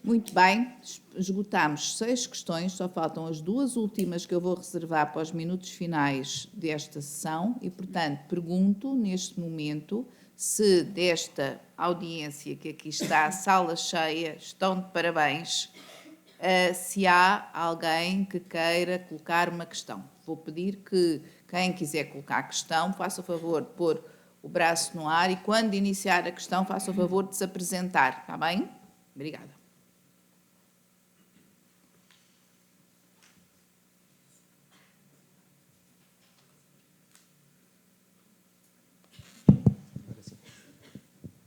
Muito bem, esgotámos 6 questões, só faltam as 2 últimas que eu vou reservar para os minutos finais desta sessão e, portanto, pergunto neste momento se desta audiência que aqui está, sala cheia, estão de parabéns, se há alguém que queira colocar uma questão. Vou pedir que quem quiser colocar a questão faça o favor de pôr o braço no ar e, quando iniciar a questão, faça o favor de se apresentar, está bem? Obrigada.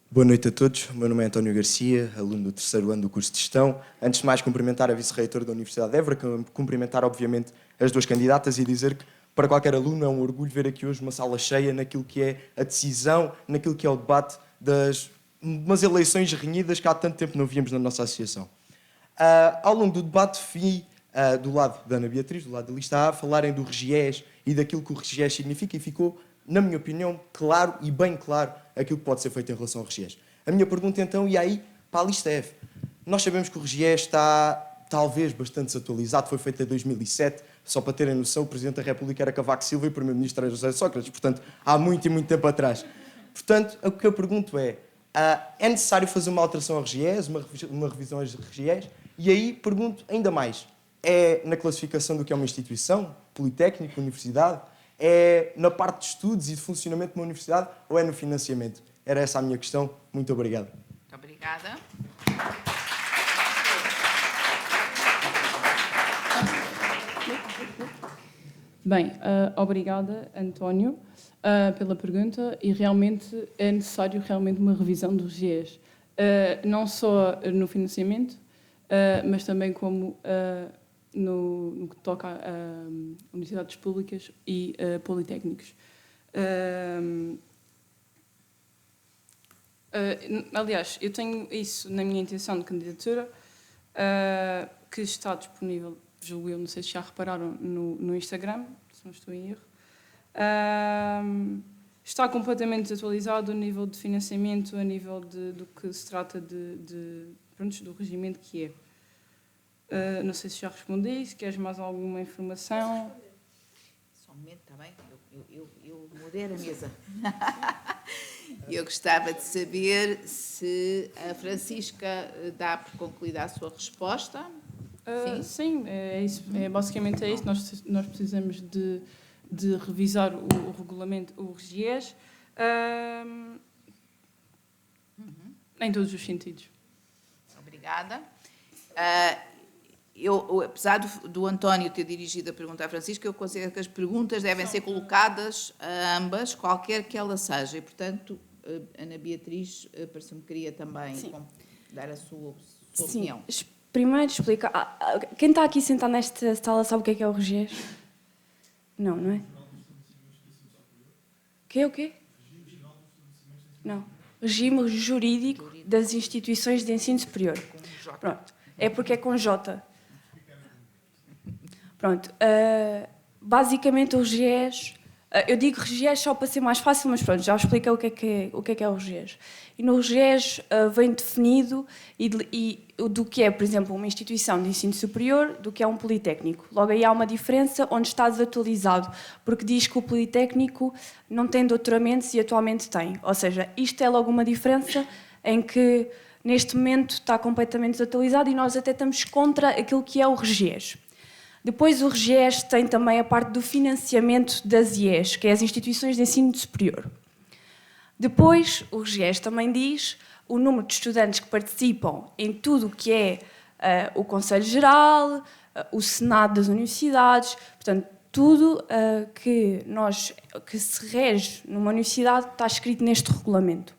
Boa noite a todos, o meu nome é António Garcia, aluno do 3º ano do curso de Gestão. Antes de mais, cumprimentar a vice-reitora da Universidade de Évora, cumprimentar, obviamente, as 2 candidatas e dizer que, para qualquer aluno, é um orgulho ver aqui hoje uma sala cheia naquilo que é a decisão, naquilo que é o debate das umas eleições renhidas que há tanto tempo não víamos na nossa associação. Ao longo do debate, vi, do lado da Ana Beatriz, do lado da lista A, falarem do RGES e daquilo que o RGES significa e ficou, na minha opinião, claro e bem claro aquilo que pode ser feito em relação ao RGES. A minha pergunta, então, e aí, para a lista F? Nós sabemos que o RGES está, talvez, bastante desatualizado, foi feito em 2007, só para terem noção, o Presidente da República era Cavaco Silva e o Primeiro-Ministro era José Sócrates, portanto, há muito e muito tempo atrás. Portanto, o que eu pergunto é necessário fazer uma alteração ao RGES, uma revisão ao RGES? E aí, pergunto ainda mais, é na classificação do que é uma instituição, politécnico, universidade? É na parte de estudos e de funcionamento de uma universidade ou é no financiamento? Era essa a minha questão. Muito obrigado. Muito obrigada. Bem, obrigada, António, pela pergunta, e realmente é necessário uma revisão dos RGES. Não só no financiamento, mas também como no que toca a universidades públicas e politécnicos. Aliás, eu tenho isso na minha intenção de candidatura, que está disponível, julgo eu, não sei se já repararam, no Instagram, se não estou em erro. Está completamente desatualizado a nível de financiamento, a nível do que se trata do regimento que é. Não sei se já respondi, se queres mais alguma informação. Só um momento, está bem? Eu modero a mesa. Eu gostava de saber se a Francisca dá por concluída a sua resposta. Sim, é isso, basicamente é isso. Nós precisamos de revisar o regulamento, o RGES, em todos os sentidos. Obrigada. Apesar do António ter dirigido a pergunta à Francisca, eu considero que as perguntas devem ser colocadas a ambas, qualquer que ela seja. E, portanto, Ana Beatriz, parece-me que queria também dar a sua opinião. Primeiro explica. Quem está aqui sentado nesta sala sabe o que é o RGES? Não, não é? O quê? Não. Regime jurídico das instituições de ensino superior. Pronto. É porque é com J. Pronto. Basicamente o RGES... eu digo RGES só para ser mais fácil, mas pronto, já expliquei o que é o RGES. E no RGES vem definido do que é, por exemplo, uma instituição de ensino superior, do que é um politécnico. Logo aí há uma diferença onde está desatualizado, porque diz que o politécnico não tem doutoramentos e atualmente tem. Ou seja, isto é logo uma diferença em que neste momento está completamente desatualizado e nós até estamos contra aquilo que é o RGES. Depois o RGES tem também a parte do financiamento das IES, que é as instituições de ensino superior. Depois o RGES também diz o número de estudantes que participam em tudo o que é o Conselho Geral, o Senado das Universidades, portanto, tudo que se rege numa universidade está escrito neste regulamento.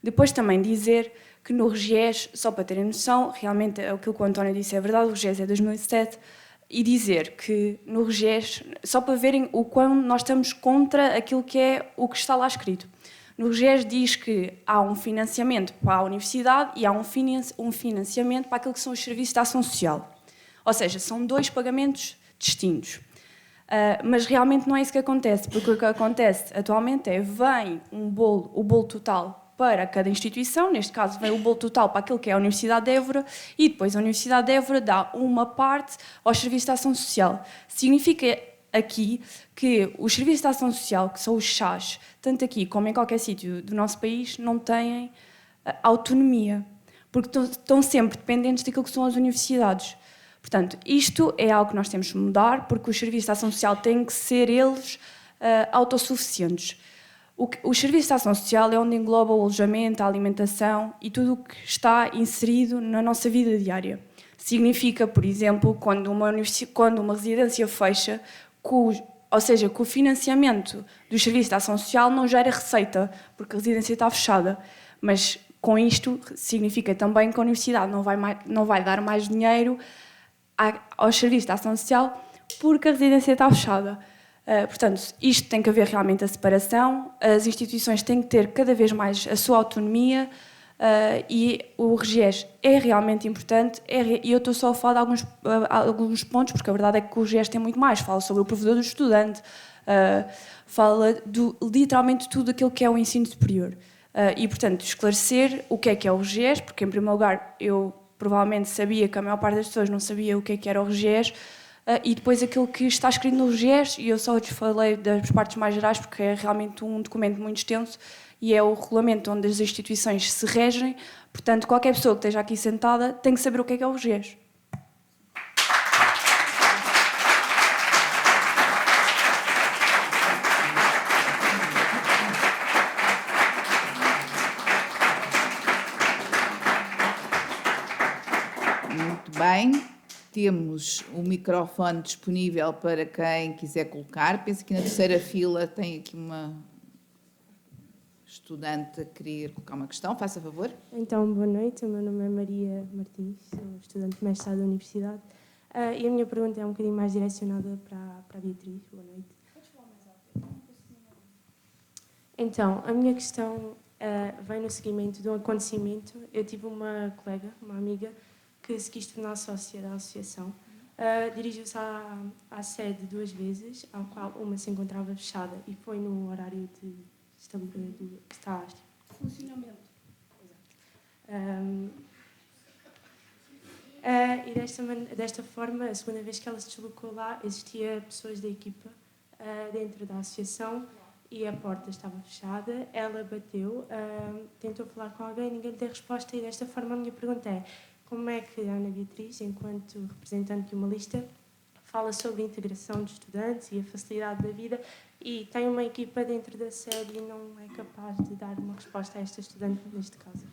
Depois também dizer que no RGES, só para terem noção, realmente aquilo que o António disse é verdade, o RGES é 2007, e dizer que no RGES, só para verem o quão nós estamos contra aquilo que é o que está lá escrito. No RGES diz que há um financiamento para a universidade e há um financiamento para aquilo que são os serviços de ação social. Ou seja, são dois pagamentos distintos. Mas realmente não é isso que acontece, porque o que acontece atualmente é vem o bolo total para cada instituição, neste caso vem o bolo total para aquilo que é a Universidade de Évora e depois a Universidade de Évora dá uma parte aos serviços de ação social. Significa aqui que os serviços de ação social, que são os chás, tanto aqui como em qualquer sítio do nosso país, não têm autonomia, porque estão sempre dependentes daquilo que são as universidades. Portanto, isto é algo que nós temos que mudar, porque os serviços de ação social têm que ser eles autossuficientes. Os serviços de ação social é onde engloba o alojamento, a alimentação e tudo o que está inserido na nossa vida diária. Significa, por exemplo, quando uma residência fecha, ou seja, que o financiamento dos serviços de ação social não gera receita, porque a residência está fechada. Mas com isto significa também que a universidade não vai dar mais dinheiro aos serviços de ação social porque a residência está fechada. Portanto, isto tem que haver realmente a separação, as instituições têm que ter cada vez mais a sua autonomia e o RGES é realmente importante e eu estou só a falar de alguns pontos, porque a verdade é que o RGES tem muito mais, fala sobre o provedor do estudante, fala literalmente tudo aquilo que é o ensino superior. E, portanto, esclarecer o que é o RGES, porque, em primeiro lugar, eu provavelmente sabia que a maior parte das pessoas não sabia o que era o RGES, e depois aquilo que está escrito no RGES, e eu só te falei das partes mais gerais porque é realmente um documento muito extenso e é o regulamento onde as instituições se regem, portanto qualquer pessoa que esteja aqui sentada tem que saber o que é o RGES. Muito bem. Temos o microfone disponível para quem quiser colocar. Penso que na terceira fila tem aqui uma estudante a querer colocar uma questão. Faça favor. Então, boa noite. O meu nome é Maria Martins, sou estudante de mestrado da Universidade. E a minha pergunta é um bocadinho mais direcionada para a Beatriz. Boa noite. Então, a minha questão vem no seguimento de um acontecimento. Eu tive uma colega, uma amiga, que se quis tornar sócia da associação. Dirigiu-se à sede 2 vezes, ao qual uma se encontrava fechada e foi no horário de estágio. Funcionamento. Exato. E desta forma, a segunda vez que ela se deslocou lá, existia pessoas da equipa dentro da associação e a porta estava fechada. Ela bateu, tentou falar com alguém, ninguém lhe deu resposta e desta forma a minha pergunta é como é que a Ana Beatriz, enquanto representante de uma lista, fala sobre a integração de estudantes e a facilidade da vida e tem uma equipa dentro da sede e não é capaz de dar uma resposta a esta estudante neste caso?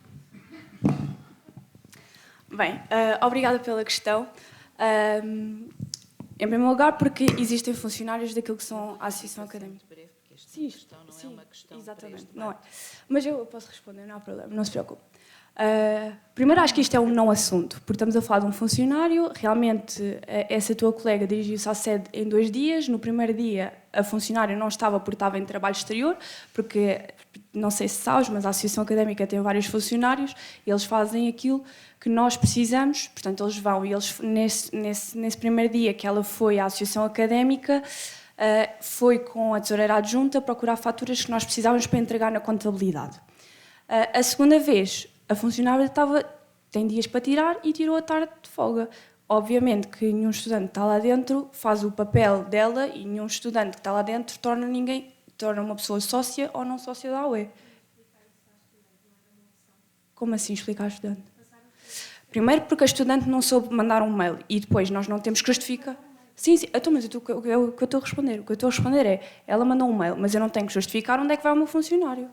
Bem, obrigada pela questão. Em primeiro lugar, porque existem funcionários daquilo que são a Associação Académica. Sim, Não é uma questão exatamente, não é. Mas eu posso responder, não há problema, não se preocupe. Primeiro, acho que isto é um não assunto, porque estamos a falar de um funcionário. Realmente, essa tua colega dirigiu-se à sede em 2 dias. No primeiro dia, a funcionária não estava porque estava em trabalho exterior, porque, não sei se sabes, mas a Associação Académica tem vários funcionários e eles fazem aquilo que nós precisamos. Portanto, eles vão e eles, nesse primeiro dia que ela foi à Associação Académica, foi com a tesoureira adjunta procurar faturas que nós precisávamos para entregar na contabilidade. A segunda vez, a funcionária tem dias para tirar e tirou a tarde de folga. Obviamente que nenhum estudante que está lá dentro faz o papel dela e nenhum estudante que está lá dentro torna uma pessoa sócia ou não sócia da AUE. Como assim explicar a estudante? Primeiro porque a estudante não soube mandar um mail e depois nós não temos que justificar. Sim, então, mas o que eu estou a responder? O que eu estou a responder é, ela mandou um mail, mas eu não tenho que justificar onde é que vai o meu funcionário.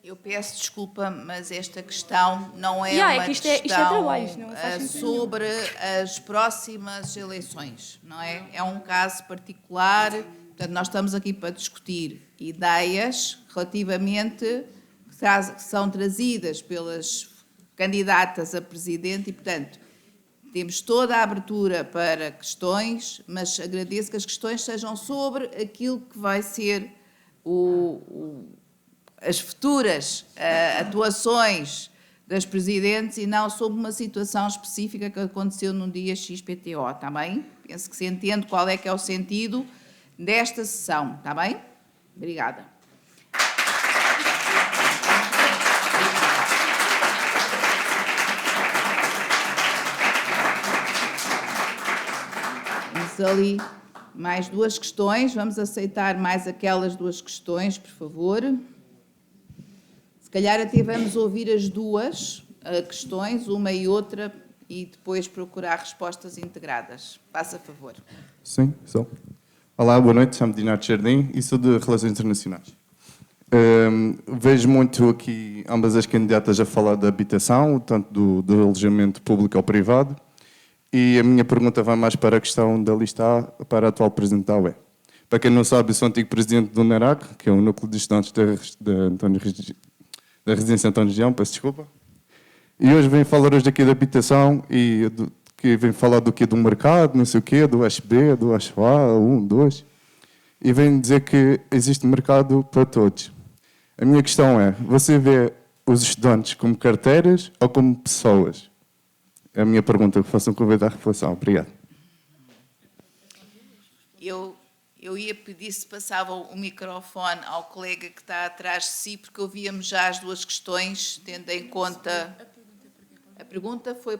Eu peço desculpa, mas esta questão não é Yeah, uma é que isto é questão trabalho, não faz sentido sobre as próximas eleições, não é? É um caso particular, portanto, nós estamos aqui para discutir ideias relativamente que são trazidas pelas candidatas a presidente e, portanto, temos toda a abertura para questões, mas agradeço que as questões sejam sobre aquilo que vai ser as futuras atuações das presidentes e não sobre uma situação específica que aconteceu num dia XPTO, está bem? Penso que se entende qual é que é o sentido desta sessão, está bem? Obrigada. Temos ali mais 2 questões, vamos aceitar mais aquelas 2 questões, por favor. Se calhar até vamos ouvir as 2 questões, uma e outra, e depois procurar respostas integradas. Faça favor. Sim, sou. Olá, boa noite, chamo-me Dinato Jardim e sou de Relações Internacionais. Vejo muito aqui ambas as candidatas a falar da habitação, tanto do alojamento público ou privado, e a minha pergunta vai mais para a questão da lista A, para a atual Presidente da UE. Para quem não sabe, eu sou antigo Presidente do NERAC, que é o Núcleo de Estudantes da Residência António Região, peço desculpa. E hoje venho falar aqui da habitação e que venho falar do quê? Do mercado, não sei o quê, do SB, do HA, 1, 2. E venho dizer que existe mercado para todos. A minha questão é, você vê os estudantes como carteiras ou como pessoas? É a minha pergunta, que façam convite à reflexão. Obrigado. Eu ia pedir se passava o microfone ao colega que está atrás de si, porque ouvíamos já as 2 questões, tendo em conta... A pergunta foi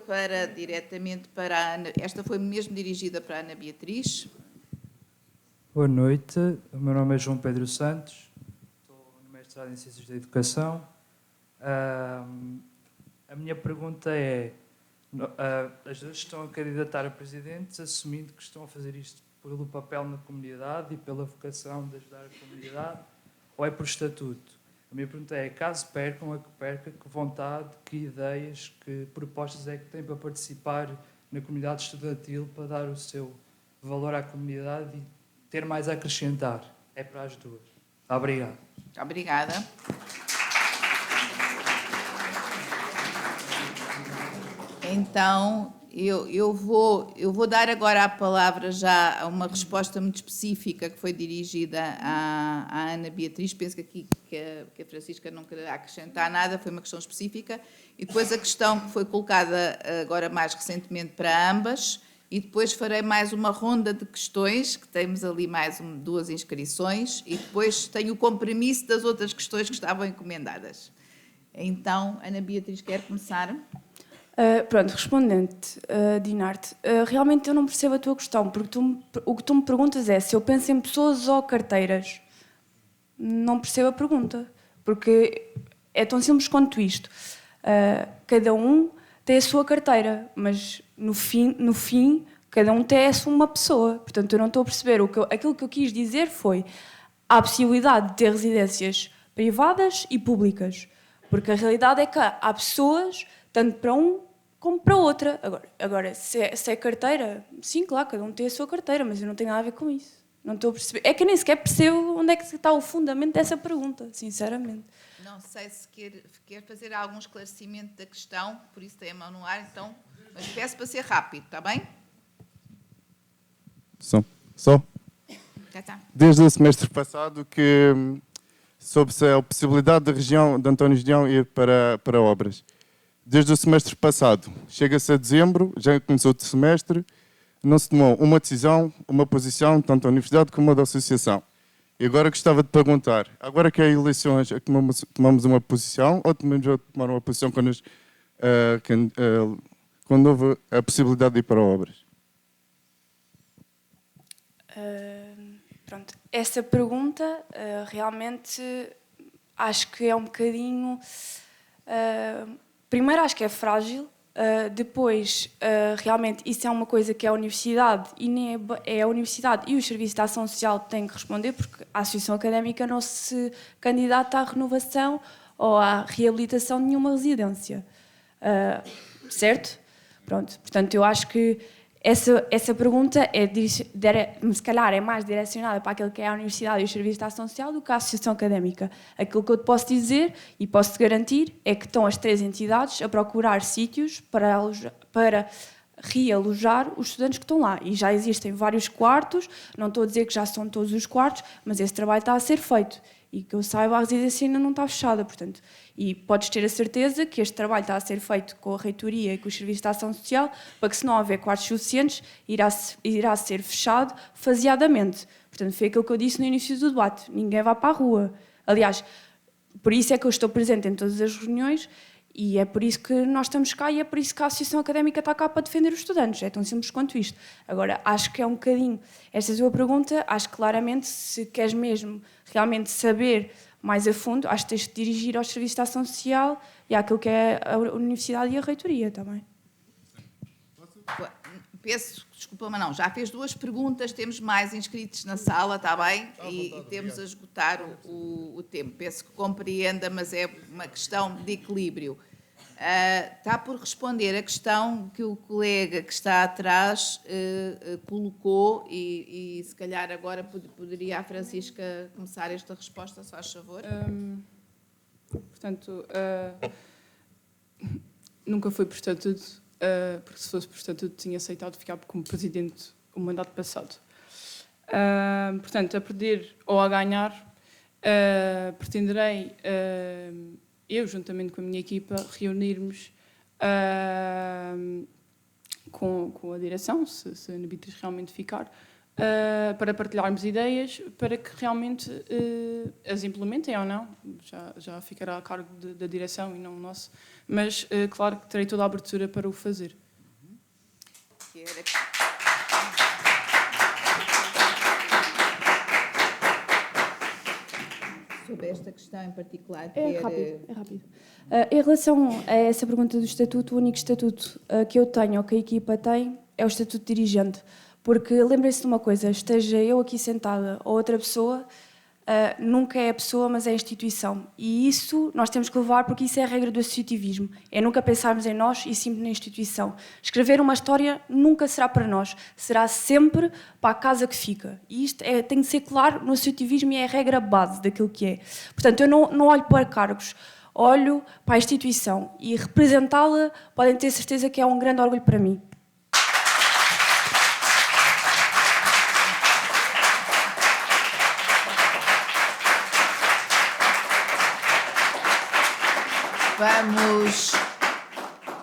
diretamente para a Ana... Esta foi mesmo dirigida para a Ana Beatriz. Boa noite, o meu nome é João Pedro Santos, estou no mestrado em Ciências da Educação. A minha pergunta é, as duas estão a candidatar a presidentes assumindo que estão a fazer isto pelo papel na comunidade e pela vocação de ajudar a comunidade, ou é por estatuto? A minha pergunta é, caso percam, a que perca, que vontade, que ideias, que propostas é que têm para participar na comunidade estudantil, para dar o seu valor à comunidade e ter mais a acrescentar? É para as duas. Obrigado. Obrigada. Então, eu vou dar agora a palavra já a uma resposta muito específica que foi dirigida à Ana Beatriz. Penso que aqui que a Francisca não quererá acrescentar nada, foi uma questão específica. E depois a questão que foi colocada agora mais recentemente para ambas. E depois farei mais uma ronda de questões, que temos ali mais 2 inscrições. E depois tenho o compromisso das outras questões que estavam encomendadas. Então, Ana Beatriz, quer começar? Pronto, respondente, Dinarte, realmente eu não percebo a tua questão, porque o que tu me perguntas é se eu penso em pessoas ou carteiras. Não percebo a pergunta, porque é tão simples quanto isto. Cada um tem a sua carteira, mas no fim cada um tem uma pessoa. Portanto, eu não estou a perceber. Aquilo que eu quis dizer foi: há a possibilidade de ter residências privadas e públicas, porque a realidade é que há pessoas, tanto para um como para outra. Agora se é carteira, sim, claro, cada um tem a sua carteira, mas eu não tenho nada a ver com isso. Não estou a perceber. É que eu nem sequer percebo onde é que está o fundamento dessa pergunta, sinceramente. Não sei se quer fazer algum esclarecimento da questão, por isso tem a mão no ar, então, mas peço para ser rápido, está bem? Só. Já está. Desde o semestre passado que soube-se a possibilidade da região de António Gedeão ir para obras. Desde o semestre passado, chega-se a dezembro, já começou o semestre, não se tomou uma decisão, uma posição, tanto da Universidade como a da Associação. E agora gostava de perguntar, agora que há eleições, é que tomamos uma posição ou tomar uma posição quando houve a possibilidade de ir para obras? Pronto, essa pergunta realmente acho que é um bocadinho... primeiro acho que é frágil, depois realmente isso é uma coisa que é a Universidade e nem é a Universidade e o Serviço de Ação Social têm que responder, porque a Associação Académica não se candidata à renovação ou à reabilitação de nenhuma residência. Certo? Pronto, portanto eu acho que essa pergunta se calhar é mais direcionada para aquilo que é a Universidade e o Serviço de Ação Social do que a Associação Académica. Aquilo que eu te posso dizer e posso-te garantir é que estão as três entidades a procurar sítios para realojar os estudantes que estão lá. E já existem vários quartos, não estou a dizer que já são todos os quartos, mas esse trabalho está a ser feito. E que eu saiba, a residência ainda não está fechada, portanto. E podes ter a certeza que este trabalho está a ser feito com a Reitoria e com o Serviço de Ação Social, para que, se não houver quartos suficientes, irá ser fechado faseadamente. Portanto, foi aquilo que eu disse no início do debate. Ninguém vai para a rua. Aliás, por isso é que eu estou presente em todas as reuniões e é por isso que nós estamos cá e é por isso que a Associação Académica está cá para defender os estudantes. É tão simples quanto isto. Agora, acho que é um bocadinho... Esta é a sua pergunta, acho que claramente, se queres mesmo realmente saber mais a fundo, acho que tens de dirigir ao Serviço de Ação Social e àquilo que é a Universidade e a Reitoria também. Desculpa, mas não, já fez duas perguntas, temos mais inscritos na sala, está bem? E temos a esgotar o tempo. Peço que compreenda, mas é uma questão de equilíbrio. Está por responder a questão que o colega que está atrás colocou e se calhar agora poderia a Francisca começar esta resposta, se faz favor. Portanto, nunca foi por estatuto, porque se fosse por estatuto tinha aceitado ficar como presidente o mandato passado. Portanto, a perder ou a ganhar, pretenderei, eu, juntamente com a minha equipa, reunirmos com a direção, se a Ana Beatriz realmente ficar, para partilharmos ideias, para que realmente as implementem ou não. Já ficará a cargo da direção e não o nosso. Mas, claro que terei toda a abertura para o fazer. Sobre esta questão em particular. É rápido. Em relação a essa pergunta do estatuto, o único estatuto que eu tenho ou que a equipa tem é o estatuto de dirigente. Porque lembrem-se de uma coisa, esteja eu aqui sentada ou outra pessoa, nunca é a pessoa, mas é a instituição. E isso nós temos que levar, porque isso é a regra do associativismo. É nunca pensarmos em nós e sim na instituição. Escrever uma história nunca será para nós, será sempre para a casa que fica. E isto tem de ser claro no associativismo e é a regra base daquilo que é. Portanto, eu não olho para cargos, olho para a instituição. E representá-la, podem ter certeza que é um grande orgulho para mim.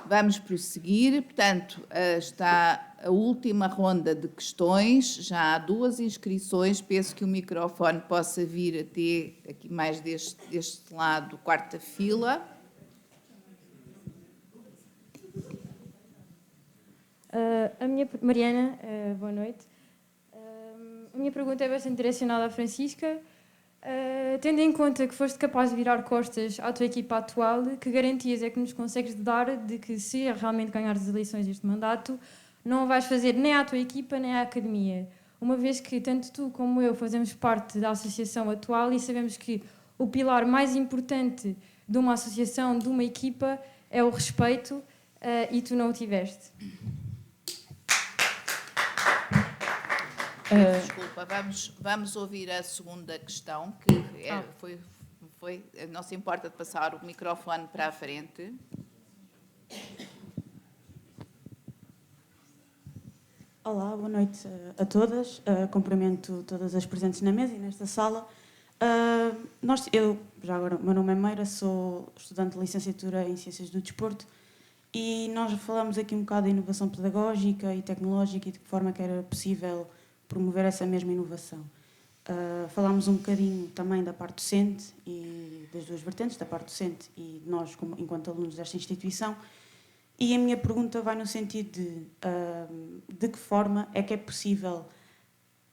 Vamos prosseguir. Portanto, está a última ronda de questões. Já há duas inscrições. Penso que o microfone possa vir até aqui mais deste lado, quarta fila. Mariana, boa noite. A minha pergunta é bastante direcionada à Francisca. Tendo em conta que foste capaz de virar costas à tua equipa atual, que garantias é que nos consegues dar de que, se realmente ganhares as eleições deste mandato, não vais fazer nem à tua equipa nem à academia? Uma vez que tanto tu como eu fazemos parte da associação atual e sabemos que o pilar mais importante de uma associação, de uma equipa, é o respeito, e tu não o tiveste. Desculpa, vamos ouvir a segunda questão, que não se importa de passar o microfone para a frente. Olá, boa noite a todas. Cumprimento todas as presentes na mesa e nesta sala. O meu nome é Meira, sou estudante de licenciatura em Ciências do Desporto e nós falamos aqui um bocado de inovação pedagógica e tecnológica e de que forma que era possível promover essa mesma inovação. Falámos um bocadinho também da parte docente e das duas vertentes, da parte docente e de nós, enquanto alunos desta instituição. E a minha pergunta vai no sentido de que forma é que é possível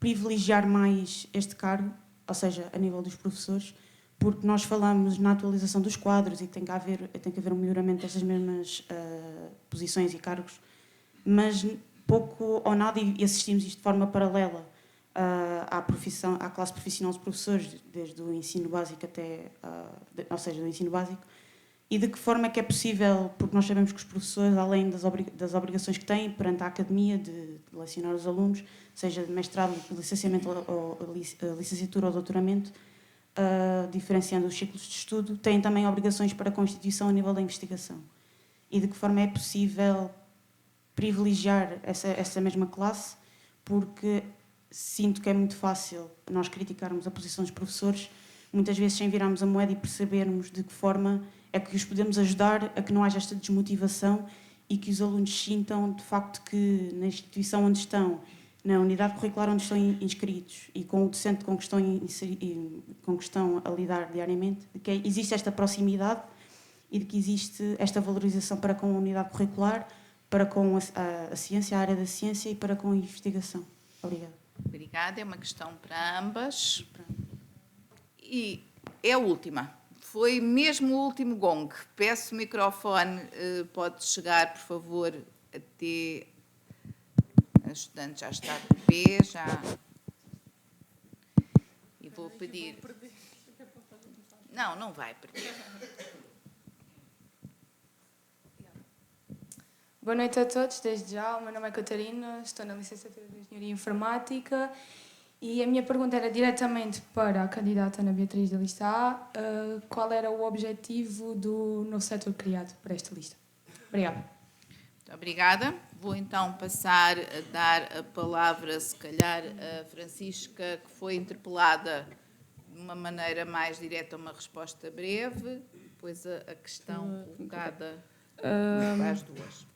privilegiar mais este cargo, ou seja, a nível dos professores, porque nós falamos na atualização dos quadros e que tem que haver um melhoramento destas mesmas posições e cargos, mas pouco ou nada, e assistimos isto de forma paralela à classe profissional dos professores, desde o ensino básico do ensino básico, e de que forma é que é possível, porque nós sabemos que os professores, além das obrigações que têm perante a academia de lecionar os alunos, seja de mestrado, licenciamento, ou licenciatura ou doutoramento, diferenciando os ciclos de estudo, têm também obrigações para com a instituição a nível da investigação. E de que forma é possível privilegiar essa mesma classe, porque sinto que é muito fácil nós criticarmos a posição dos professores, muitas vezes sem virarmos a moeda e percebermos de que forma é que os podemos ajudar a que não haja esta desmotivação e que os alunos sintam, de facto, que na instituição onde estão, na unidade curricular onde estão inscritos e com o docente com que estão a lidar diariamente, de que existe esta proximidade e de que existe esta valorização para com a unidade curricular, para com a ciência, a área da ciência e para com a investigação. Obrigada. Obrigada. É uma questão para ambas. E é a última. Foi mesmo o último gong. Peço o microfone, pode chegar, por favor, até... A estudante já está de pé, já... E vou pedir... Não vai perder. Boa noite a todos, desde já. O meu nome é Catarina, estou na licenciatura de Engenharia Informática e a minha pergunta era diretamente para a candidata Ana Beatriz da lista A. Qual era o objetivo do novo setor criado para esta lista? Obrigada. Muito obrigada. Vou então passar a dar a palavra, se calhar, a Francisca, que foi interpelada de uma maneira mais direta, uma resposta breve, depois a questão colocada para as duas.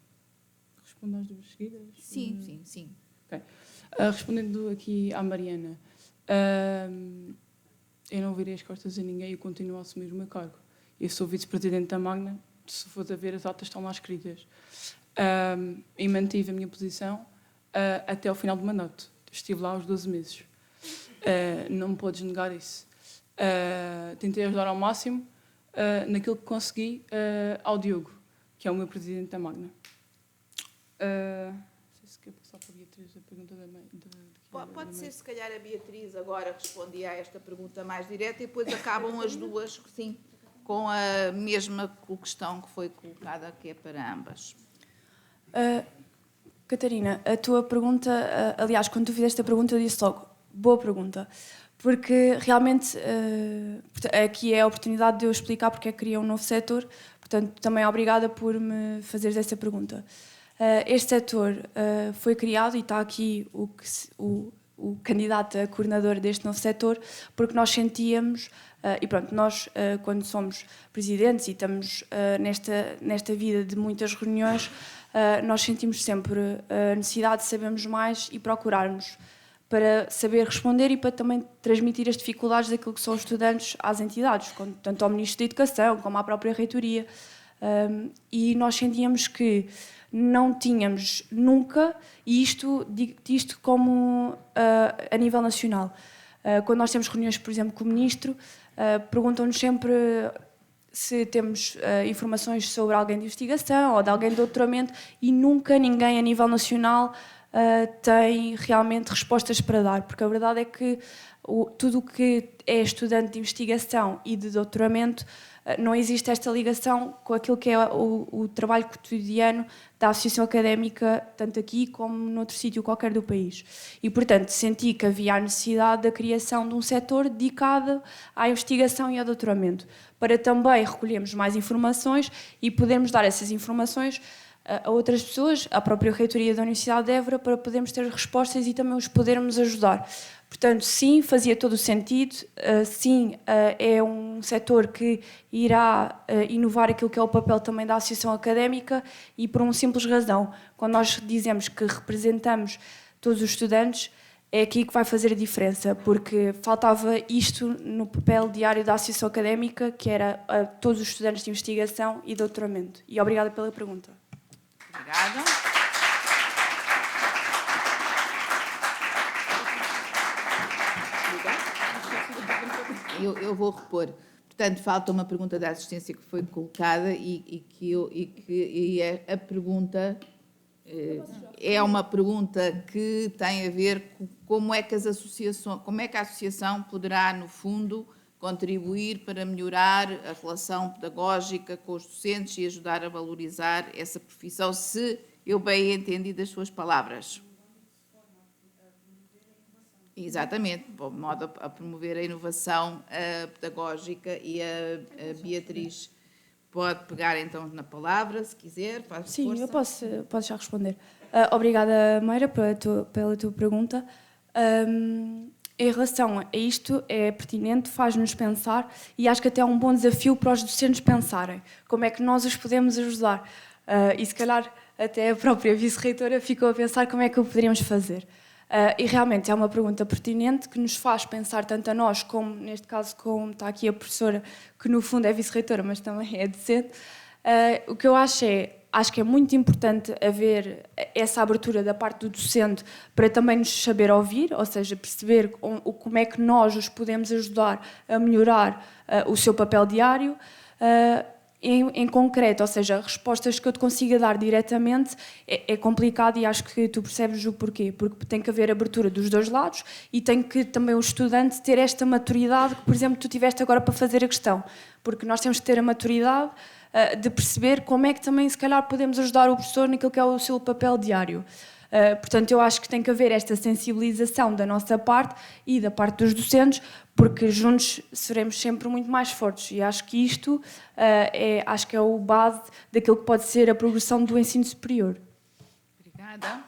Respondo às duas seguidas? Sim. Okay. Respondendo aqui à Mariana, eu não virei as costas a ninguém e continuo a assumir o meu cargo. Eu sou vice-presidente da Magna, se for a ver as atas estão lá escritas. E mantive a minha posição até ao final do mandato. Estive lá aos 12 meses. Não me podes negar isso. Tentei ajudar ao máximo naquilo que consegui ao Diogo, que é o meu presidente da Magna. Não sei se quer passar para a Beatriz a pergunta da mãe. Pode ser, se calhar, a Beatriz agora respondia a esta pergunta mais direta e depois acabam as duas, sim, com a mesma questão que foi colocada, que é para ambas. Catarina, a tua pergunta, aliás, quando tu fizeste a pergunta, eu disse logo, boa pergunta, porque realmente aqui é a oportunidade de eu explicar porque é que queria um novo setor, portanto, também obrigada por me fazeres essa pergunta. Este setor foi criado e está aqui o candidato a coordenador deste novo setor, porque nós sentíamos, e pronto, nós quando somos presidentes e estamos nesta vida de muitas reuniões, nós sentimos sempre a necessidade de sabermos mais e procurarmos para saber responder e para também transmitir as dificuldades daquilo que são os estudantes às entidades, tanto ao Ministro da Educação como à própria Reitoria. E nós sentíamos que não tínhamos nunca, e isto como a nível nacional, Quando nós temos reuniões, por exemplo, com o Ministro, perguntam-nos sempre se temos informações sobre alguém de investigação ou de alguém de doutoramento e nunca ninguém a nível nacional tem realmente respostas para dar, porque a verdade é que tudo o que é estudante de investigação e de doutoramento, não existe esta ligação com aquilo que é o trabalho cotidiano da associação académica, tanto aqui como noutro sítio qualquer do país. E, portanto, senti que havia a necessidade da criação de um setor dedicado à investigação e ao doutoramento, para também recolhermos mais informações e podermos dar essas informações a outras pessoas, à própria reitoria da Universidade de Évora, para podermos ter respostas e também os podermos ajudar. Portanto, sim, fazia todo o sentido, sim, é um setor que irá inovar aquilo que é o papel também da associação académica e por uma simples razão. Quando nós dizemos que representamos todos os estudantes, é aqui que vai fazer a diferença, porque faltava isto no papel diário da associação académica, que era a todos os estudantes de investigação e doutoramento. E obrigada pela pergunta. Obrigada. Eu vou repor. Portanto, falta uma pergunta da assistência que foi colocada e a pergunta é uma pergunta que tem a ver com como é que as associações, como é que a associação poderá, no fundo, contribuir para melhorar a relação pedagógica com os docentes e ajudar a valorizar essa profissão, se eu bem entendi das suas palavras. Exatamente, de modo a promover a inovação pedagógica, e a Beatriz pode pegar então na palavra, se quiser. Sim, força. eu posso já responder. Obrigada, Meira, pela tua pergunta. Em relação a isto, é pertinente, faz-nos pensar, e acho que até é um bom desafio para os docentes pensarem como é que nós os podemos ajudar. E se calhar até a própria vice-reitora ficou a pensar como é que o poderíamos fazer. E realmente é uma pergunta pertinente que nos faz pensar tanto a nós, como neste caso, como está aqui a professora, que no fundo é vice-reitora, mas também é docente. O que eu acho que é muito importante haver essa abertura da parte do docente para também nos saber ouvir, ou seja, perceber como é que nós os podemos ajudar a melhorar o seu papel diário. Em concreto, ou seja, respostas que eu te consiga dar diretamente é complicado, e acho que tu percebes o porquê, porque tem que haver abertura dos dois lados e tem que também o estudante ter esta maturidade que, por exemplo, tu tiveste agora para fazer a questão, porque nós temos que ter a maturidade de perceber como é que também, se calhar, podemos ajudar o professor naquilo que é o seu papel diário. Portanto, eu acho que tem que haver esta sensibilização da nossa parte e da parte dos docentes, porque juntos seremos sempre muito mais fortes, e acho que isto acho que é o base daquilo que pode ser a progressão do ensino superior. Obrigada.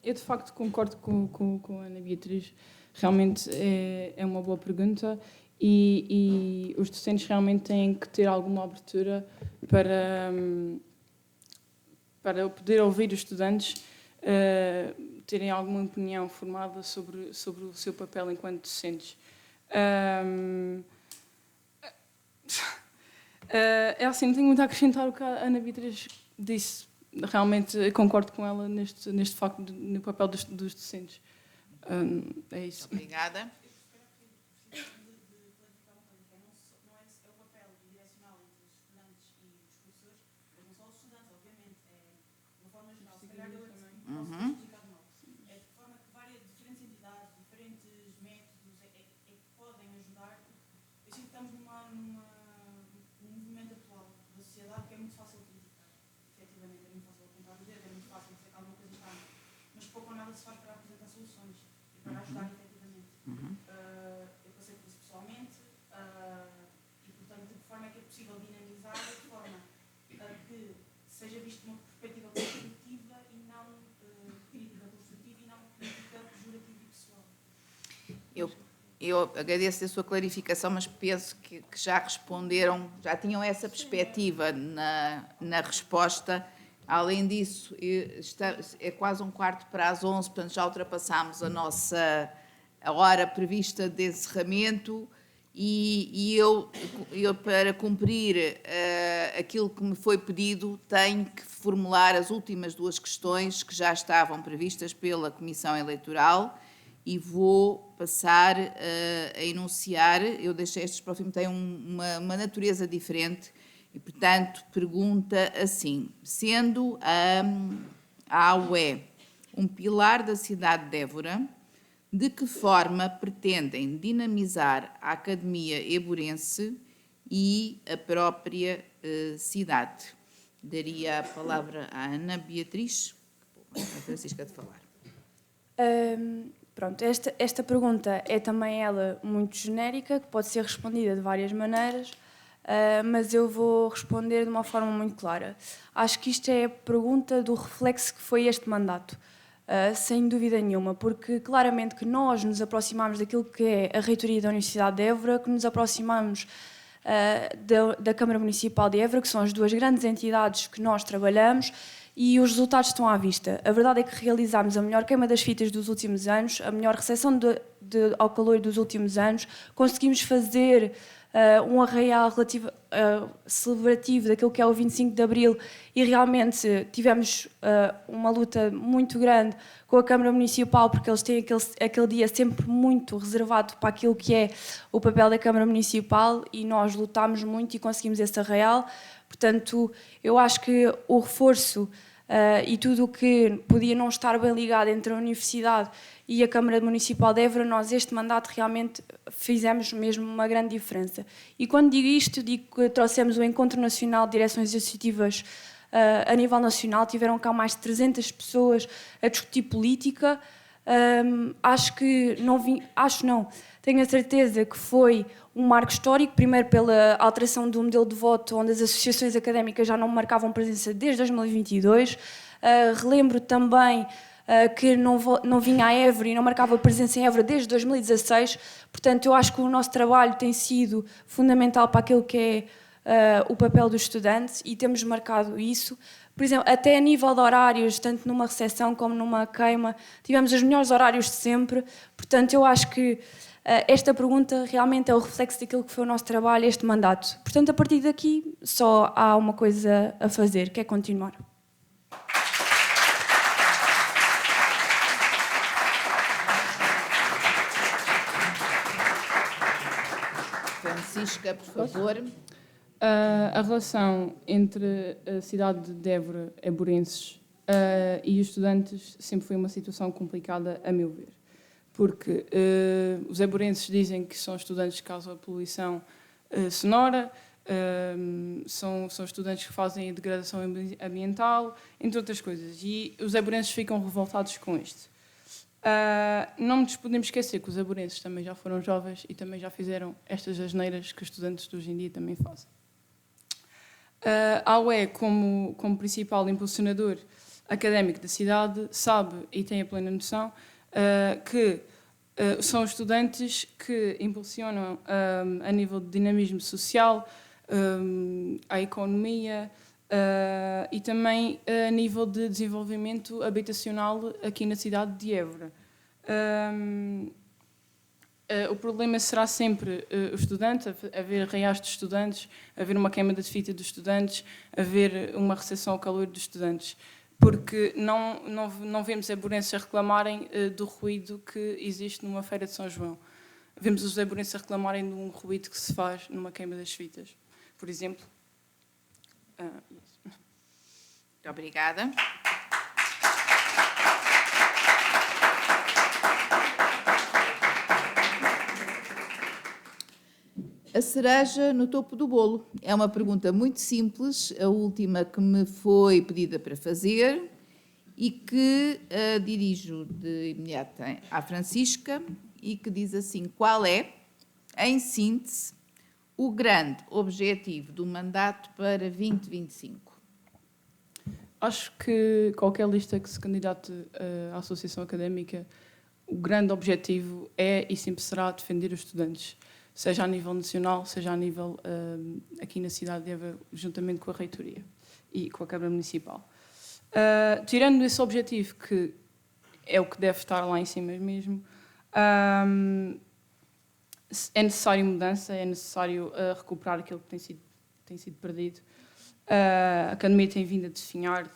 Eu, de facto, concordo com a Ana Beatriz. Realmente é uma boa pergunta. E os docentes realmente têm que ter alguma abertura para poder ouvir os estudantes, terem alguma opinião formada sobre o seu papel enquanto docentes. É assim, não tenho muito a acrescentar o que a Ana Beatriz disse. Realmente concordo com ela neste facto, no papel dos docentes. É isso. Obrigada. Uhum. É de forma que várias diferentes entidades, diferentes métodos é que podem ajudar. Eu sinto que estamos num movimento atual da sociedade que é muito fácil criticar. Efetivamente, é muito fácil apontar o dedo, é muito fácil dizer que alguma coisa está mal. Mas pouco ou nada se faz para apresentar soluções e para ajudar efetivamente. Eu passei por isso pessoalmente e, portanto, de que forma é que é possível dinamizar, de forma a que seja visto de uma perspectiva construtiva e não crítica construtiva e não crítica pejorativa e pessoal. Eu agradeço a sua clarificação, mas penso que já responderam, já tinham essa perspectiva na resposta. Além disso, é quase 11:15, portanto já ultrapassámos a hora prevista de encerramento, eu para cumprir aquilo que me foi pedido, tenho que formular as últimas 2 questões que já estavam previstas pela Comissão Eleitoral e vou passar a enunciar. Eu deixei estes para o fim, têm uma natureza diferente e, portanto, pergunta assim: sendo a AUE um pilar da cidade de Évora, de que forma pretendem dinamizar a Academia Évorense e a própria cidade? Daria a palavra à Ana Beatriz, a Francisca de falar. Pronto, esta pergunta é também ela muito genérica, que pode ser respondida de várias maneiras, mas eu vou responder de uma forma muito clara. Acho que isto é a pergunta do reflexo que foi este mandato. Sem dúvida nenhuma, porque claramente que nós nos aproximamos daquilo que é a reitoria da Universidade de Évora, que nos aproximamos da Câmara Municipal de Évora, que são as 2 grandes entidades que nós trabalhamos, e os resultados estão à vista. A verdade é que realizámos a melhor queima das fitas dos últimos anos, a melhor recepção ao calor dos últimos anos, conseguimos fazer um arraial celebrativo daquilo que é o 25 de Abril e realmente tivemos uma luta muito grande com a Câmara Municipal, porque eles têm aquele dia sempre muito reservado para aquilo que é o papel da Câmara Municipal e nós lutámos muito e conseguimos esse arraial. Portanto, eu acho que o reforço e tudo o que podia não estar bem ligado entre a Universidade e a Câmara Municipal de Évora, nós este mandato realmente fizemos mesmo uma grande diferença. E quando digo isto, digo que trouxemos o Encontro Nacional de Direções Associativas a nível nacional, tiveram cá mais de 300 pessoas a discutir política. Tenho a certeza que foi um marco histórico, primeiro pela alteração do modelo de voto, onde as associações académicas já não marcavam presença desde 2022. Relembro também que não vinha a Évora e não marcava presença em Évora desde 2016. Portanto, eu acho que o nosso trabalho tem sido fundamental para aquilo que é o papel dos estudantes e temos marcado isso. Por exemplo, até a nível de horários, tanto numa recepção como numa queima, tivemos os melhores horários de sempre. Portanto, eu acho que esta pergunta realmente é o reflexo daquilo que foi o nosso trabalho, este mandato. Portanto, a partir daqui, só há uma coisa a fazer, que é continuar. Francisca, por favor. A relação entre a cidade de Évora, évorenses, e os estudantes sempre foi uma situação complicada, a meu ver. Porque os évorenses dizem que são estudantes que causam a poluição sonora, são estudantes que fazem a degradação ambiental, entre outras coisas. E os évorenses ficam revoltados com isto. Não nos podemos esquecer que os évorenses também já foram jovens e também já fizeram estas asneiras que os estudantes de hoje em dia também fazem. A UE, como principal impulsionador académico da cidade, sabe e tem a plena noção que são estudantes que impulsionam a nível de dinamismo social, a economia e também a nível de desenvolvimento habitacional aqui na cidade de Évora. O problema será sempre o estudante, haver arraiais de estudantes, haver uma queima da fita dos estudantes, haver uma recepção ao calor dos estudantes, porque não vemos évorenses a reclamarem do ruído que existe numa feira de São João. Vemos os évorenses a reclamarem de um ruído que se faz numa queima das fitas, por exemplo. Muito obrigada. A cereja no topo do bolo. É uma pergunta muito simples, a última que me foi pedida para fazer e que dirijo de imediato à Francisca e que diz assim: qual é, em síntese, o grande objetivo do mandato para 2025? Acho que qualquer lista que se candidate à associação académica, o grande objetivo é e sempre será defender os estudantes, seja a nível nacional, seja a nível aqui na cidade de Évora, juntamente com a reitoria e com a Câmara Municipal. Tirando esse objetivo, que é o que deve estar lá em cima mesmo, é necessário mudança, é necessário recuperar aquilo que tem sido perdido. A academia tem vindo a definhar,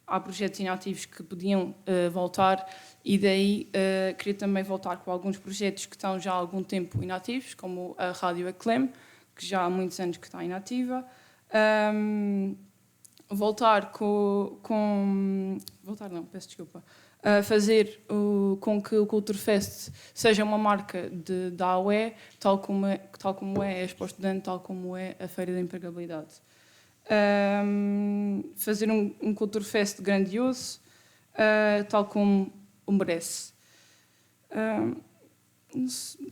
há projetos inativos que podiam voltar, e daí queria também voltar com alguns projetos que estão já há algum tempo inativos, como a Rádio Eclem, que já há muitos anos que está inativa. Fazer com que o Culturfest seja uma marca da AUE, tal como é a Expo Estudante, tal como é a Feira da Empregabilidade. Fazer um Culturfest grandioso, tal como o merece.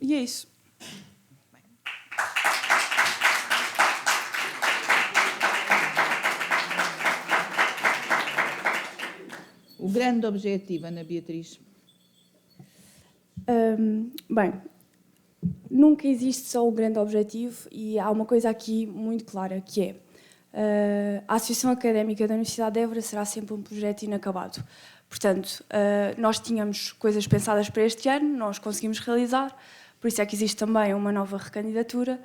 E é isso. O grande objetivo, Ana Beatriz? Bem, nunca existe só o grande objetivo, e há uma coisa aqui muito clara, que é a Associação Académica da Universidade de Évora será sempre um projeto inacabado. Portanto, nós tínhamos coisas pensadas para este ano, nós conseguimos realizar, por isso é que existe também uma nova recandidatura,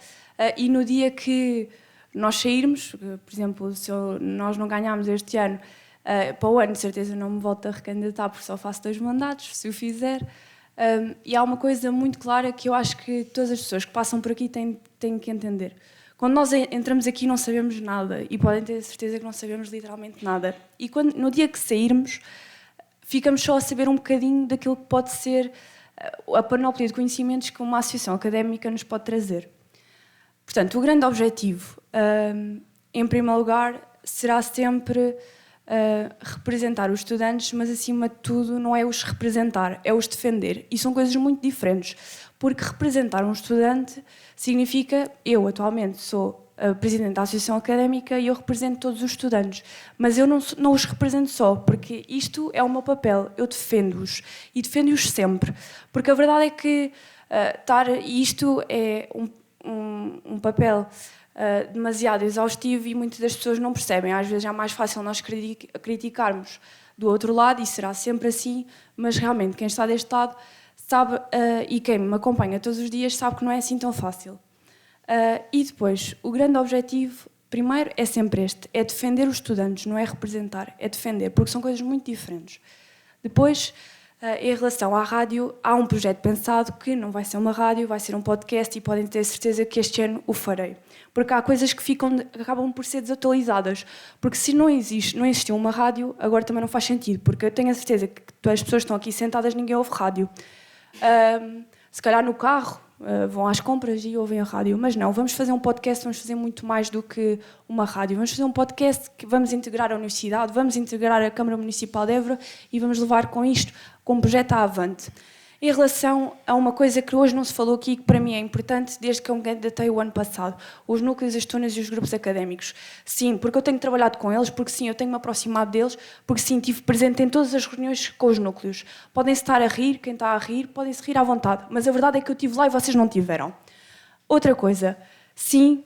e no dia que nós sairmos, por exemplo, se nós não ganharmos este ano, para o ano, de certeza, não me volto a recandidatar, porque só faço 2 mandatos, se o fizer. E há uma coisa muito clara que eu acho que todas as pessoas que passam por aqui têm que entender. Quando nós entramos aqui não sabemos nada, e podem ter certeza que não sabemos literalmente nada. E no dia que sairmos, ficamos só a saber um bocadinho daquilo que pode ser a panóplia de conhecimentos que uma associação académica nos pode trazer. Portanto, o grande objetivo, em primeiro lugar, será sempre representar os estudantes, mas acima de tudo não é os representar, é os defender. E são coisas muito diferentes, porque representar um estudante significa, eu atualmente sou a presidente da associação académica e eu represento todos os estudantes, mas eu não os represento só, porque isto é o meu papel, eu defendo-os e defendo-os sempre, porque a verdade é que isto é um papel demasiado exaustivo e muitas das pessoas não percebem. Às vezes é mais fácil nós criticarmos do outro lado, e será sempre assim, mas realmente quem está deste lado sabe, e quem me acompanha todos os dias sabe que não é assim tão fácil. E depois, o grande objetivo, primeiro, é sempre este, é defender os estudantes, não é representar, é defender, porque são coisas muito diferentes. Depois, em relação à rádio, há um projeto pensado que não vai ser uma rádio, vai ser um podcast, e podem ter certeza que este ano o farei. Porque há coisas que acabam por ser desatualizadas. Porque se não existiu uma rádio, agora também não faz sentido, porque eu tenho a certeza que as pessoas que estão aqui sentadas, ninguém ouve rádio. Se calhar no carro, vão às compras e ouvem a rádio, mas não, vamos fazer um podcast, vamos fazer muito mais do que uma rádio, vamos fazer um podcast que vamos integrar a universidade, vamos integrar a Câmara Municipal de Évora e vamos levar com isto como projeto avante. Em relação a uma coisa que hoje não se falou aqui, que para mim é importante, desde que eu me candidatei o ano passado, os núcleos, as turnas e os grupos académicos. Sim, porque eu tenho trabalhado com eles, porque sim, eu tenho-me aproximado deles, porque sim, estive presente em todas as reuniões com os núcleos. Podem-se estar a rir, quem está a rir, podem-se rir à vontade, mas a verdade é que eu estive lá e vocês não tiveram. Outra coisa, sim,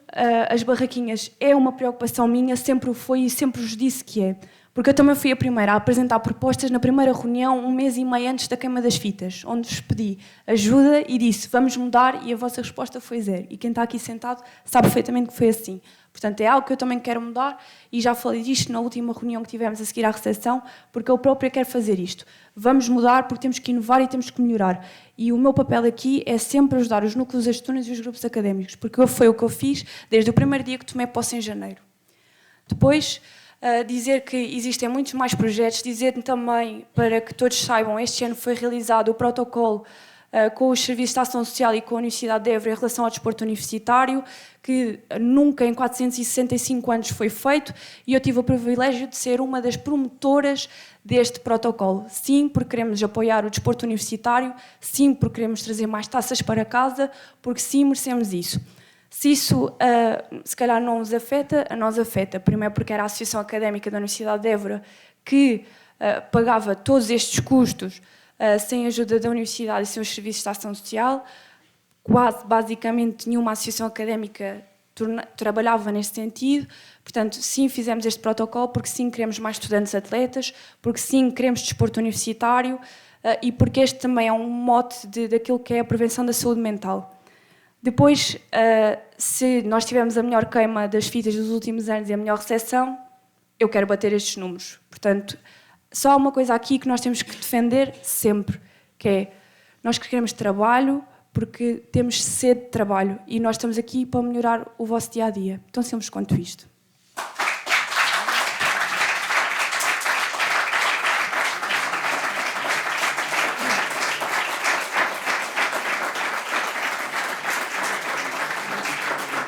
as barraquinhas é uma preocupação minha, sempre o foi e sempre vos disse que é. Porque eu também fui a primeira a apresentar propostas na primeira reunião, 1 mês e meio antes da queima das fitas, onde vos pedi ajuda e disse, vamos mudar, e a vossa resposta foi 0. E quem está aqui sentado sabe perfeitamente que foi assim. Portanto, é algo que eu também quero mudar, e já falei disto na última reunião que tivemos a seguir à recepção, porque eu própria quero fazer isto. Vamos mudar porque temos que inovar e temos que melhorar. E o meu papel aqui é sempre ajudar os núcleos, as turnas e os grupos académicos, porque foi o que eu fiz desde o primeiro dia que tomei posse em janeiro. Depois, dizer que existem muitos mais projetos, dizer também, para que todos saibam, este ano foi realizado o protocolo com os serviços de ação social e com a Universidade de Évora em relação ao desporto universitário, que nunca em 465 anos foi feito, e eu tive o privilégio de ser uma das promotoras deste protocolo. Sim, porque queremos apoiar o desporto universitário, sim, porque queremos trazer mais taças para casa, porque sim, merecemos isso. Se isso, se calhar, não nos afeta, a nós afeta. Primeiro porque era a Associação Académica da Universidade de Évora que pagava todos estes custos sem a ajuda da Universidade e seus serviços de ação social. Quase, basicamente, nenhuma associação académica trabalhava neste sentido. Portanto, sim, fizemos este protocolo porque sim, queremos mais estudantes atletas, porque sim, queremos desporto universitário, e porque este também é um mote daquilo que é a prevenção da saúde mental. Depois, se nós tivermos a melhor queima das fitas dos últimos anos e a melhor recepção, eu quero bater estes números. Portanto, só há uma coisa aqui que nós temos que defender sempre, que é, nós queremos trabalho porque temos sede de trabalho e nós estamos aqui para melhorar o vosso dia-a-dia. Tão simples quanto isto.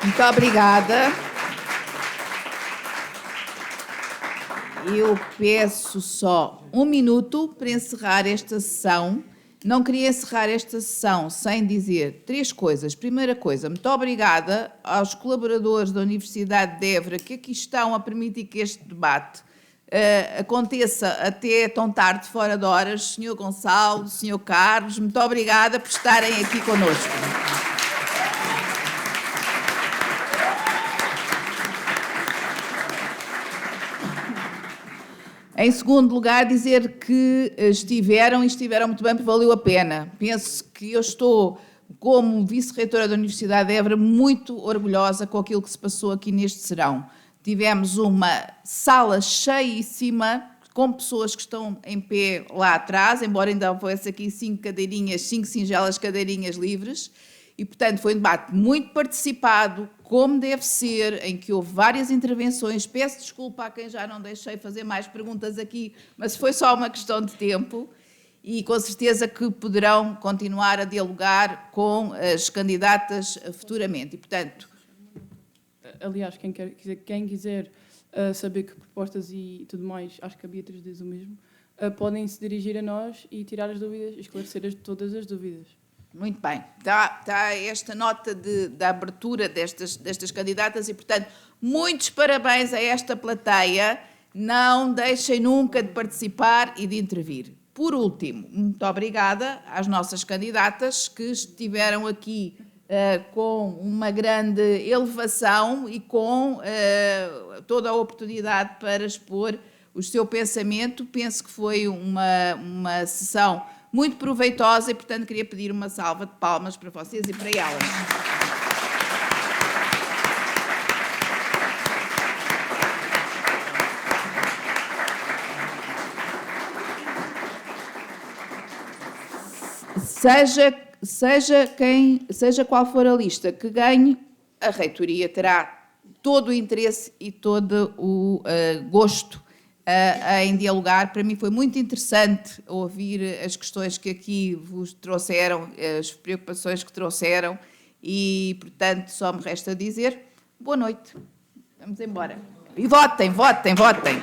Muito obrigada. Eu peço só 1 minuto para encerrar esta sessão. Não queria encerrar esta sessão sem dizer 3 coisas. Primeira coisa, muito obrigada aos colaboradores da Universidade de Évora que aqui estão a permitir que este debate aconteça até tão tarde, fora de horas. Sr. Gonçalo, Sr. Carlos, muito obrigada por estarem aqui connosco. Em segundo lugar, dizer que estiveram muito bem, porque valeu a pena. Penso que eu estou, como vice-reitora da Universidade de Évora, muito orgulhosa com aquilo que se passou aqui neste serão. Tivemos uma sala cheíssima, com pessoas que estão em pé lá atrás, embora ainda houvesse aqui 5 singelas cadeirinhas livres. E, portanto, foi um debate muito participado, como deve ser, em que houve várias intervenções. Peço desculpa a quem já não deixei fazer mais perguntas aqui, mas foi só uma questão de tempo e com certeza que poderão continuar a dialogar com as candidatas futuramente. E, portanto... Aliás, quem quiser saber que propostas e tudo mais, acho que a Beatriz diz o mesmo, podem se dirigir a nós e tirar as dúvidas, esclarecer todas as dúvidas. Muito bem. Está esta nota da abertura destas candidatas e, portanto, muitos parabéns a esta plateia. Não deixem nunca de participar e de intervir. Por último, muito obrigada às nossas candidatas que estiveram aqui com uma grande elevação e com toda a oportunidade para expor o seu pensamento. Penso que foi uma sessão muito proveitosa e, portanto, queria pedir uma salva de palmas para vocês e para elas. Seja qual for a lista que ganhe, a reitoria terá todo o interesse e todo o gosto em dialogar. Para mim foi muito interessante ouvir as questões que aqui vos trouxeram, as preocupações que trouxeram e, portanto, só me resta dizer boa noite. Vamos embora. E votem, votem, votem.